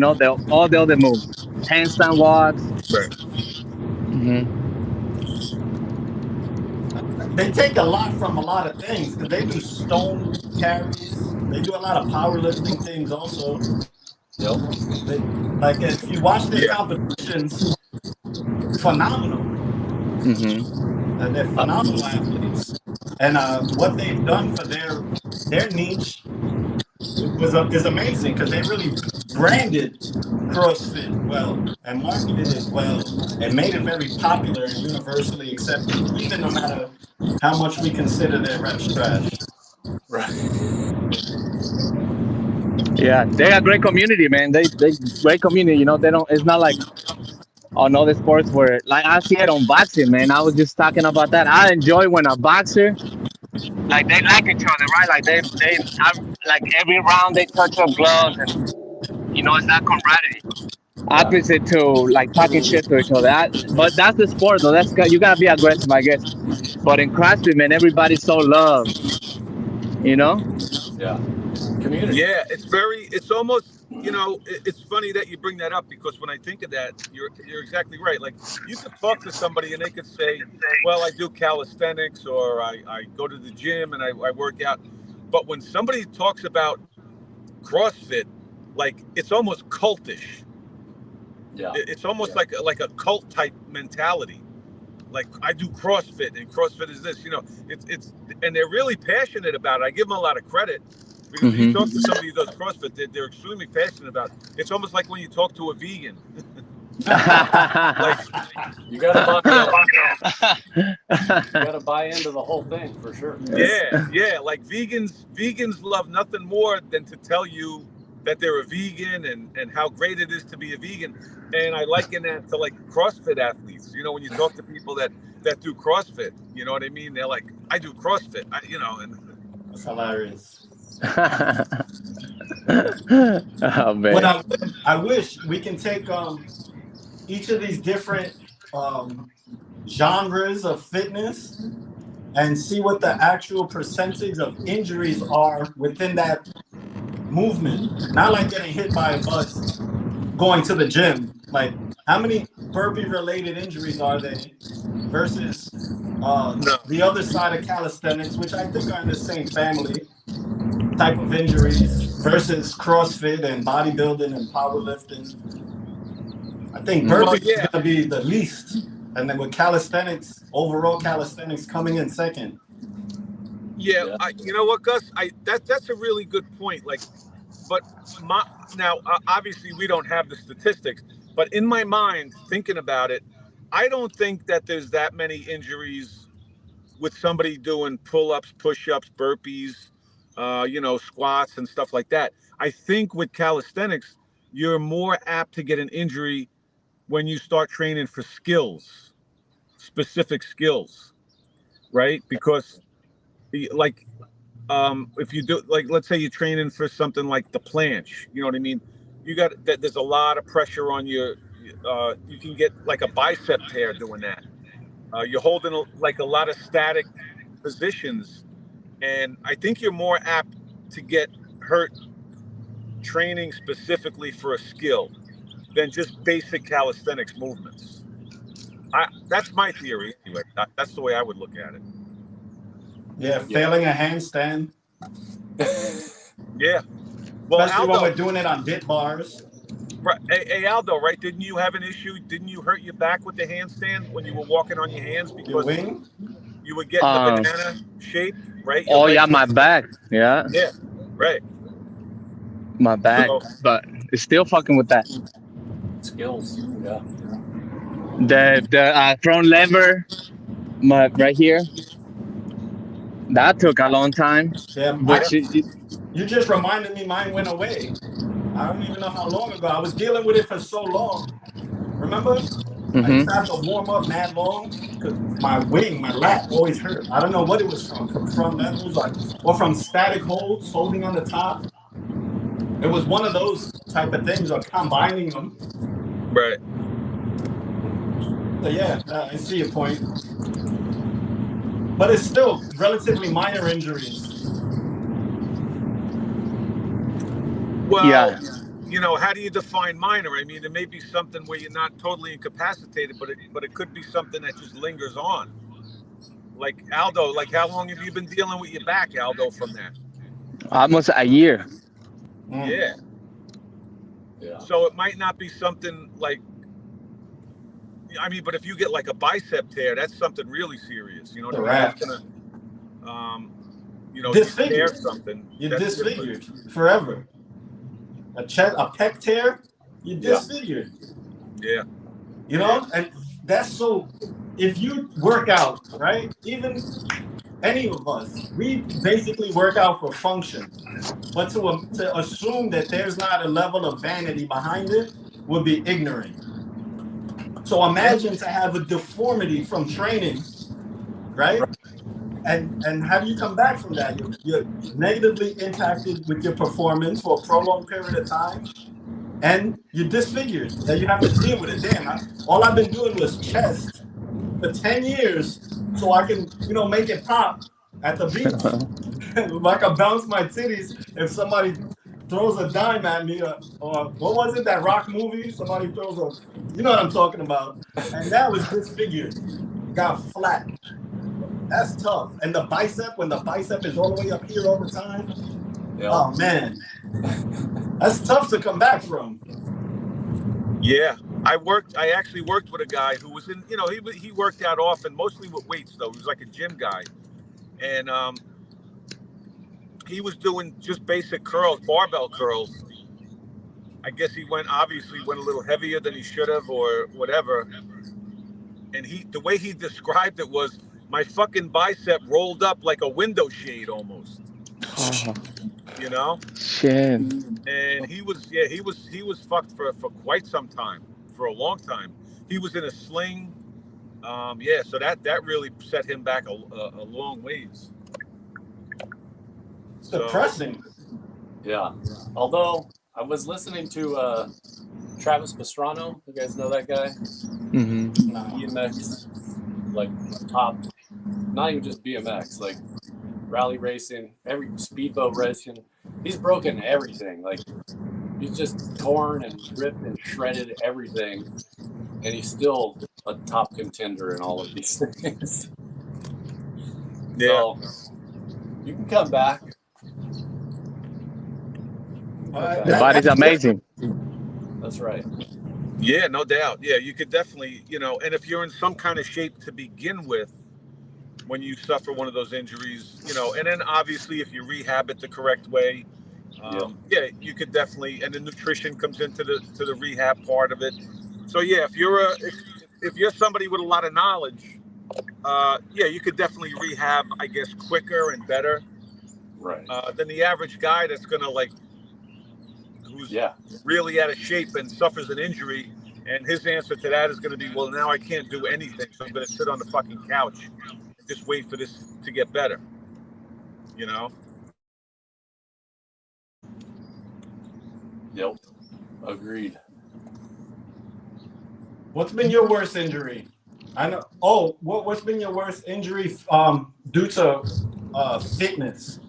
all the other moves, handstand walks. Right. Hmm. They take a lot from a lot of things because they do stone carries. They do a lot of powerlifting things also. Yep. Like if you watch their Yeah. competitions, phenomenal. Hmm. And they're phenomenal athletes. And what they've done for their niche is amazing because they really branded CrossFit well and marketed it well and made it very popular and universally accepted, even no matter how much we consider their reps trash. Right. Yeah, they got great community, man. They great community. They don't. It's not like on other sports where like I see it on boxing, man. I was just talking about that. I enjoy when a boxer like they like each other, right? Like like every round they touch up gloves and it's that camaraderie. Yeah. Opposite to like talking shit to each other. But that's the sport though. You gotta be aggressive, I guess. But in CrossFit, man, everybody's so loved. Yeah. Community. Yeah, it's almost, it's funny that you bring that up because when I think of that, you're exactly right. Like you could talk to somebody and they could say, well, I do calisthenics or I go to the gym and I work out. But when somebody talks about CrossFit, like it's almost cultish. Yeah. It's almost like a cult type mentality. Like I do CrossFit and CrossFit is this, it's and they're really passionate about it. I give them a lot of credit because when you talk to somebody who does CrossFit, they're extremely passionate about it. It's almost like when you talk to a vegan. Like you gotta buy in. You gotta buy into the whole thing for sure. Yeah. Like vegans love nothing more than to tell you that they're a vegan and how great it is to be a vegan. And I liken that to like CrossFit athletes. When you talk to people that do CrossFit, you know what I mean? They're like, I do CrossFit, and That's hilarious. Oh man. What I wish we can take each of these different genres of fitness and see what the actual percentage of injuries are within that movement. Not like getting hit by a bus going to the gym. Like how many burpee related injuries are there versus the other side of calisthenics, which I think are in the same family type of injuries versus CrossFit and bodybuilding and powerlifting. I think burpee is going to be the least. And then with calisthenics, overall calisthenics coming in second. Yeah. You know what, Gus? That's a really good point. Like, but now obviously we don't have the statistics, but in my mind, thinking about it, I don't think that there's that many injuries with somebody doing pull-ups, push-ups, burpees, squats and stuff like that. I think with calisthenics, you're more apt to get an injury when you start training for skills, specific skills. right? Because like if you do, like, let's say you're training for something like the planche, you know what I mean? You got that. There's a lot of pressure on your. You can get like a bicep tear doing that. You're holding like a lot of static positions, and I think you're more apt to get hurt training specifically for a skill than just basic calisthenics movements. That's my theory anyway. That's the way I would look at it. Yeah, failing a handstand. Yeah. Well, Especially Aldo, when we're doing it on dip bars. right, hey, Aldo, right? Didn't you have an issue? Didn't you hurt your back with the handstand when you were walking on your hands Your because wing? you would get the banana shape, right? Your Oh yeah, legs my would- back. Yeah, Yeah, right. my back. So, But it's still fucking with that. Skills. Yeah. The front lever, right here. That took a long time. Yeah, Which you just reminded me mine went away. I don't even know how long ago. I was dealing with it for so long. Remember? I used to have to warm up mad long because my wing, my lat always hurt. I don't know what it was from front levels, like, or from static holds, holding on the top. It was one of those type of things, or combining them. right. So yeah, I see your point. But it's still relatively minor injuries. Well, Yeah. you know, how do you define minor? I mean, it may be something where you're not totally incapacitated, but it could be something that just lingers on. Like Aldo, like how long have you been dealing with your back, Aldo, from that? almost a year. Yeah. Yeah. So it might not be something like, I mean, but if you get like a bicep tear, that's something really serious. You know what I mean? That's gonna, you know, Disfigured. tear something. You're that's disfigured different. forever. A pec tear, you're disfigured. Yeah. You know, and that's so. If you work out, right? Even any of us, we basically work out for function. But to assume that there's not a level of vanity behind it would be ignorant. So imagine to have a deformity from training, right? And how do you come back from that? You're negatively impacted with your performance for a prolonged period of time, and you're disfigured. And you have to deal with it. Damn, all I've been doing was chest for 10 years so I can, make it pop at the beach. I can bounce my titties if somebody throws a dime at me, or what was it, that rock movie? Somebody throws you know what I'm talking about. And that was disfigured, got flat. That's tough. And the bicep, when the bicep is all the way up here all the time, oh man, that's tough to come back from. Yeah. I actually worked with a guy who was in, he worked out often, mostly with weights though. He was like a gym guy. And he was doing just basic curls, barbell curls. I guess he obviously went a little heavier than he should have or whatever. And the way he described it was, my fucking bicep rolled up like a window shade almost. You know? Shit. And he was fucked for quite some time, for a long time. He was in a sling. So that really set him back a long ways. Depressing. Yeah. Although I was listening to Travis Pastrana. You guys know that guy? BMX, like top, not even just BMX, like rally racing, every speedboat racing. He's broken everything. Like he's just torn and ripped and shredded everything, and he's still a top contender in all of these things. Yeah. So you can come back. The body's amazing. That's right. Yeah, no doubt. Yeah, you could definitely, and if you're in some kind of shape to begin with, when you suffer one of those injuries, and then obviously if you rehab it the correct way, you could definitely, and the nutrition comes into the rehab part of it. So yeah, if you're somebody with a lot of knowledge, you could definitely rehab, I guess, quicker and better, right, than the average guy that's gonna who's really out of shape and suffers an injury, and his answer to that is going to be, well, now I can't do anything, so I'm going to sit on the fucking couch just wait for this to get better. You know. Yep. Agreed. What's been your worst injury? I know. Oh, what's been your worst injury due to fitness?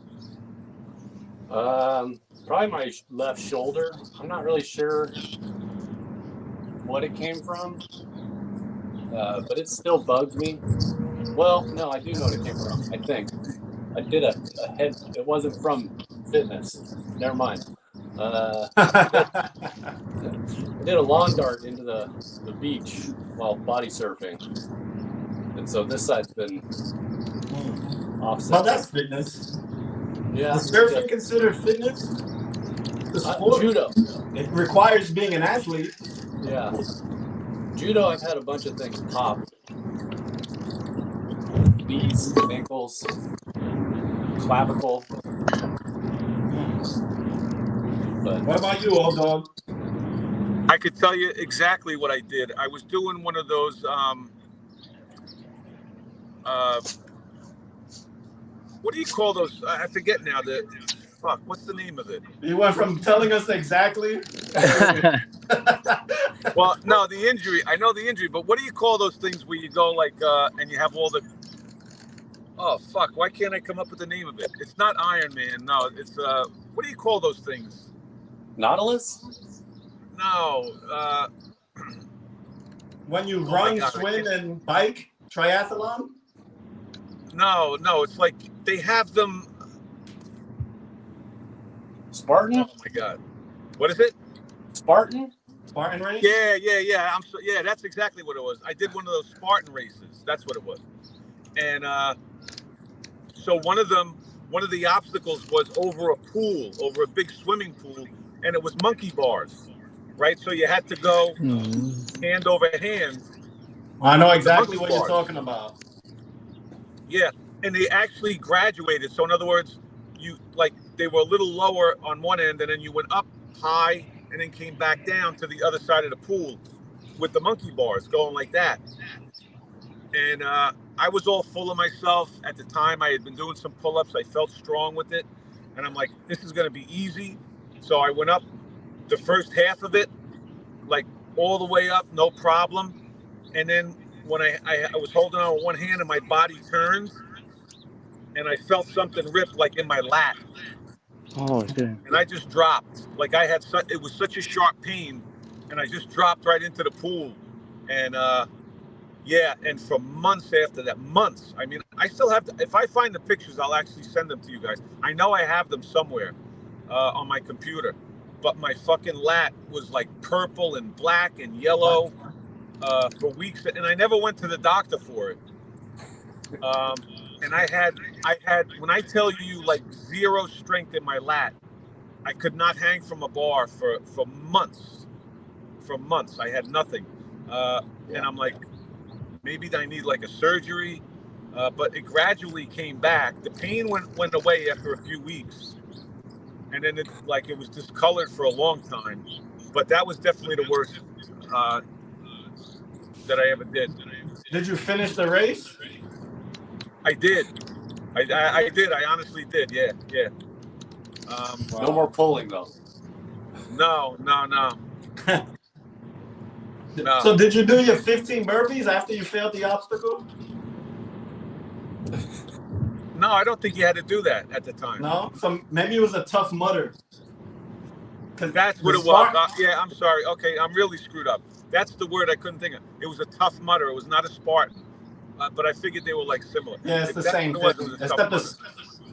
Probably my left shoulder. I'm not really sure what it came from, but it still bugs me. Well, no, I do know what it came from. I think I did a head. It wasn't from fitness. Never mind. I did a lawn dart into the beach while body surfing, and so this side's been offset. Well, that's fitness. Yeah. Is surfing considered fitness? The sport. Judo. It requires being an athlete. Yeah. Judo, I've had a bunch of things pop. Knees, ankles, clavicle. But What about you, old dog? I could tell you exactly what I did. I was doing one of those what do you call those? I forget now. What's the name of it? You went from telling us exactly. Well, no, the injury. I know the injury, but what do you call those things where you go like and you have all the? Oh fuck! Why can't I come up with the name of it? It's not Iron Man. No, it's what do you call those things? Nautilus? No. When you Oh run, my God, swim, and bike, triathlon? No, it's like they have them. Spartan? Oh my God, what is it? Spartan? Spartan race? Yeah. Yeah, that's exactly what it was. I did one of those Spartan races. That's what it was. And so one of the obstacles was over a big swimming pool, and it was monkey bars, right? So you had to go hand over hand. I know exactly what bars. you're talking about. Yeah, and they actually graduated. So in other words, they were a little lower on one end, and then you went up high, and then came back down to the other side of the pool with the monkey bars going like that. And I was all full of myself at the time. I had been doing some pull-ups. I felt strong with it, and I'm like, this is going to be easy. So I went up the first half of it, like all the way up, no problem. And then when I was holding on with one hand and my body turned, and I felt something rip like in my lat. Oh shit! And I just dropped. Like it was such a sharp pain, and I just dropped right into the pool. And yeah, and for months after that, months. I mean, I still have to. If I find the pictures, I'll actually send them to you guys. I know I have them somewhere on my computer, but my fucking lat was like purple and black and yellow for weeks, and I never went to the doctor for it. And I had when I tell you like zero strength in my lat, I could not hang from a bar for months. For months, I had nothing, and I'm like, maybe I need like a surgery, but it gradually came back. The pain went away after a few weeks, and then it was discolored for a long time. But that was definitely the worst that I ever did. Did you finish the race? I did. I did. I honestly did. Yeah. No more pulling though. No. No. So did you do your 15 burpees after you failed the obstacle? No, I don't think you had to do that at the time. No? So maybe it was a tough mudder. That's what it was. Yeah, I'm sorry. Okay, I'm really screwed up. That's the word I couldn't think of. It was a tough mudder. It was not a Spartan. But I figured they were like similar. Yeah, it's the same thing. Except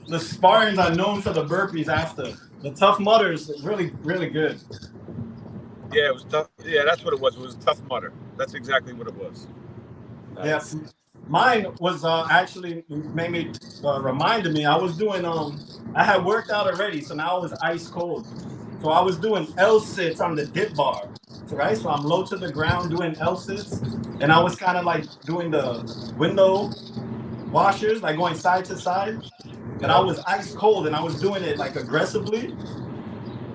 the Spartans are known for the burpees after. The tough mudders are really, really good. Yeah, it was tough. Yeah, that's what it was. It was a tough mudder. That's exactly what it was. Nice. Yeah, mine was actually reminded me. I was doing I had worked out already, so now I was ice cold. So I was doing L sits on the dip bar, right? So I'm low to the ground doing L sits, and I was kind of like doing the window washers, like going side to side. And I was ice cold, and I was doing it like aggressively,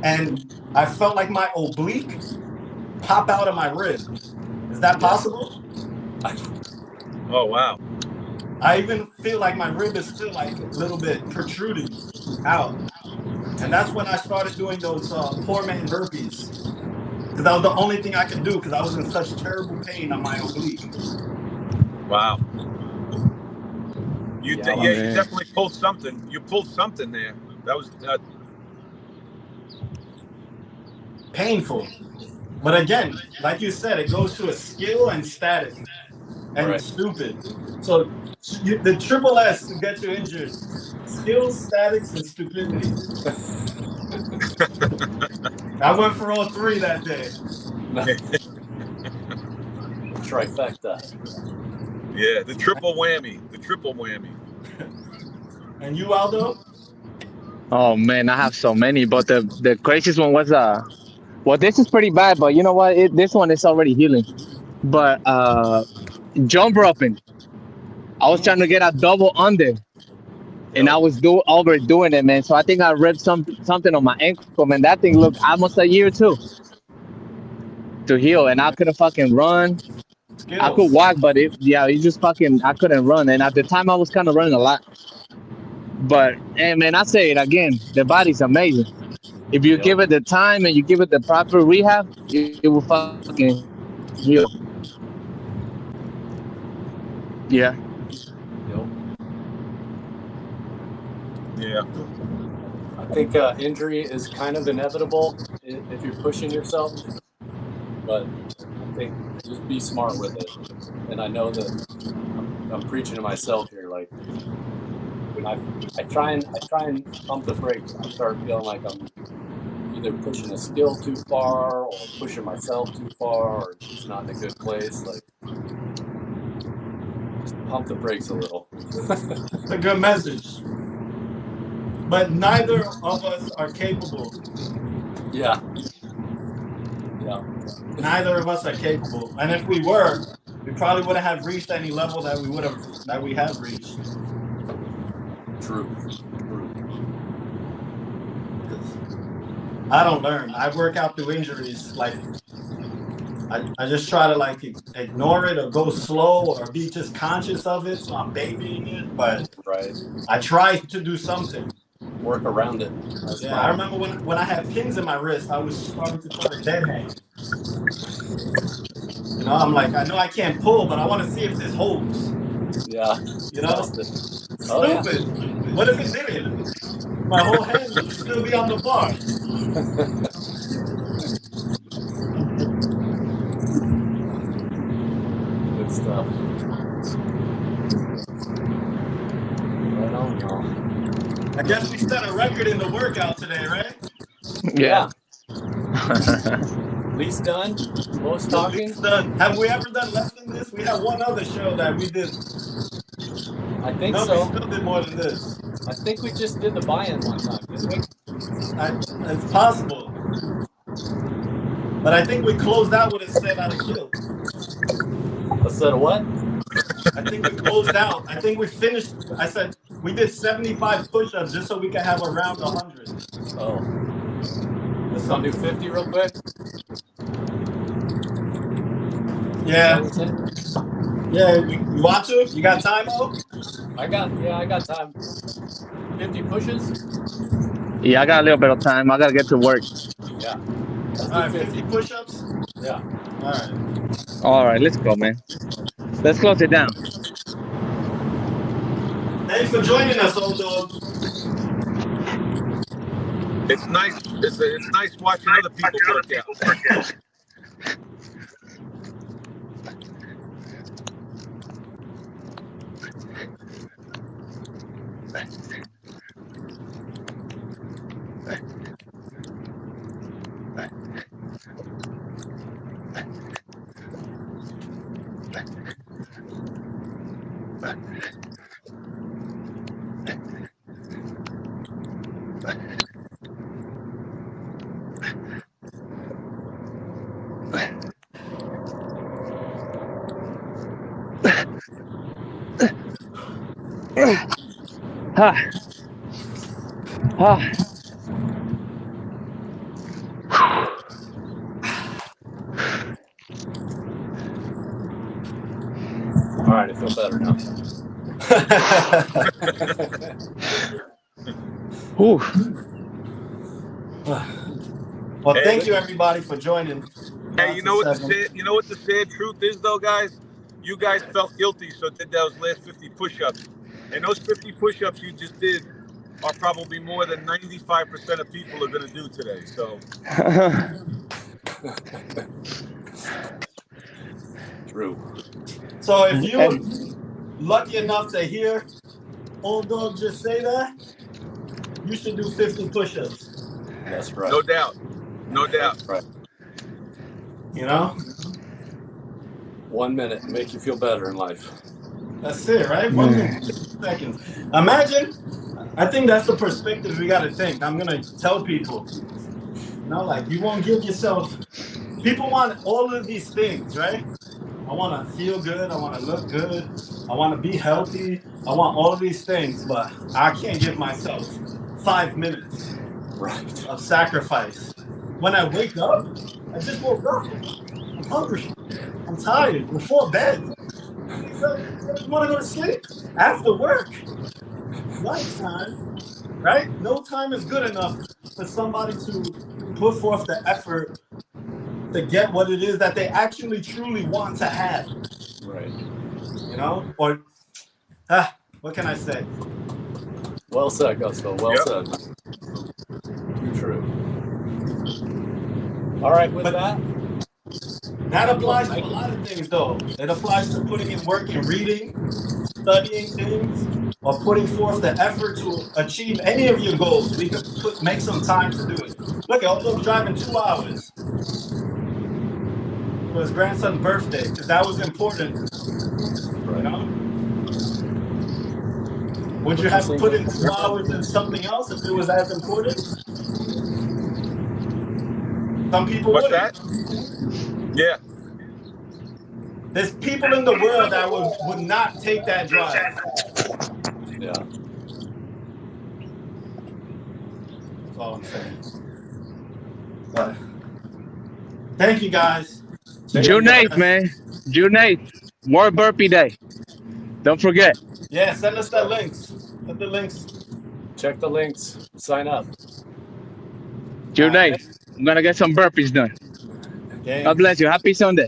and I felt like my oblique pop out of my rib. Is that possible? Oh wow! I even feel like my rib is still like a little bit protruding out. And that's when I started doing those poor man burpees. Because that was the only thing I could do because I was in such terrible pain on my oblique. Wow. You Yeah, you man. definitely pulled something. You pulled something there. That was Painful. But again, like you said, it goes to a skill and static and Right. stupid. So the triple S to get you injured. Skills, statics, and stupidity. I went for all three that day. Trifecta. yeah, the triple whammy. The triple whammy. And you, Aldo? Oh man, I have so many, but the craziest one was well, this is pretty bad, but you know what? This one is already healing. But jump roping. I was trying to get a double under, and I was overdoing it, man. So I think I ripped something on my ankle, man. That thing looked almost a year too to heal, and I couldn't fucking run. I could Skills. walk, but it just fucking I couldn't run. And at the time, I was kind of running a lot. But and man, I say it again, the body's amazing. If you give it the time and you give it the proper rehab, it will fucking heal. Yeah. Yep. Yeah. I think injury is kind of inevitable if you're pushing yourself, but I think just be smart with it. And I know that I'm preaching to myself here. Like when I try and pump the brakes, I start feeling like I'm either pushing a skill too far or pushing myself too far or just not in a good place. Like just pump the brakes a little. It's a good message. But neither of us are capable. Yeah. Yeah. Neither of us are capable. And if we were, we probably wouldn't have reached any level that we have reached. True. I don't learn. I work out through injuries. Like I just try to like ignore it or go slow or be just conscious of it. So I'm babying it, but Right. I try to do something. Work around it. That's Yeah, fine. I remember when I had pins in my wrist, I was starting to try to dead hang. You know, I'm like, I know I can't pull, but I want to see if this holds. Yeah. You know, Oh, yeah. stupid. What if it didn't? My whole hand would still be on the bar. Good stuff. Right on, y'all. I guess we set a record in the workout today, right? Yeah. Least done, most talking. Have we ever done less than this? We had one other show that we did. I think No, so. we still did more than this. I think we just did the buy-in one time, didn't we? It's possible. But I think we closed out with a set out of kill. A set of what? I think we closed out. I think we finished. I said we did 75 push-ups just so we could have around 100. Oh. Let's do 50 real quick. Yeah. Yeah. You want to? You got time, Mo? I got time. 50 pushes? Yeah, I got a little bit of time. I gotta get to work. Yeah. All right, 50 push-ups? Yeah. All right. All right, let's go, man. Let's close it down. Thanks for joining us, old dog. It's nice. It's nice watching other people work out. All right, I feel better now. Whew. Well, Hey, thank you everybody for joining. Hey, you know what the sad truth is though, guys? You guys felt guilty, so did those last 50 push-ups. And those 50 push-ups you just did are probably more than 95% of people are going to do today. So True. So if you were lucky enough to hear Old Dog just say that, you should do 50 push-ups. That's right. no doubt. No doubt. That's right. You know? 1 minute, make you feel better in life. That's it, right? 1 minute, 60 seconds. Imagine, I think that's the perspective we got to think. I'm going to tell people, you know, like you won't give yourself, people want all of these things, right? I want to feel good. I want to look good. I want to be healthy. I want all of these things, but I can't give myself 5 minutes of sacrifice. When I wake up, I just woke up. I'm hungry. I'm tired. Before bed. I want to go to sleep. After work. Lunchtime. Right? No time is good enough for somebody to put forth the effort to get what it is that they actually truly want to have. Right. You know? Or, what can I say? Well said, Gusto. Well said. Too true. All right, with That applies to a lot of things, though. It applies to putting in work in reading, studying things, or putting forth the effort to achieve any of your goals. We could make some time to do it. Look, although driving 2 hours for his grandson's birthday, because that was important. You know? Would you have to put in 2 hours in something else if it was as important? Some people What's wouldn't. that? Yeah. There's people in the world that would not take that drive. Yeah. That's all I'm saying. But thank you guys. June 8th, man. June 8th. World Burpee Day. Don't forget. Yeah, send us the links. Put the links. Check the links. Sign up. June 8th. I'm going to get some burpees done. Games. God bless you. Happy Sunday.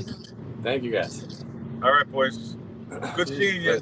Thank you, guys. All right, boys. Good seeing you.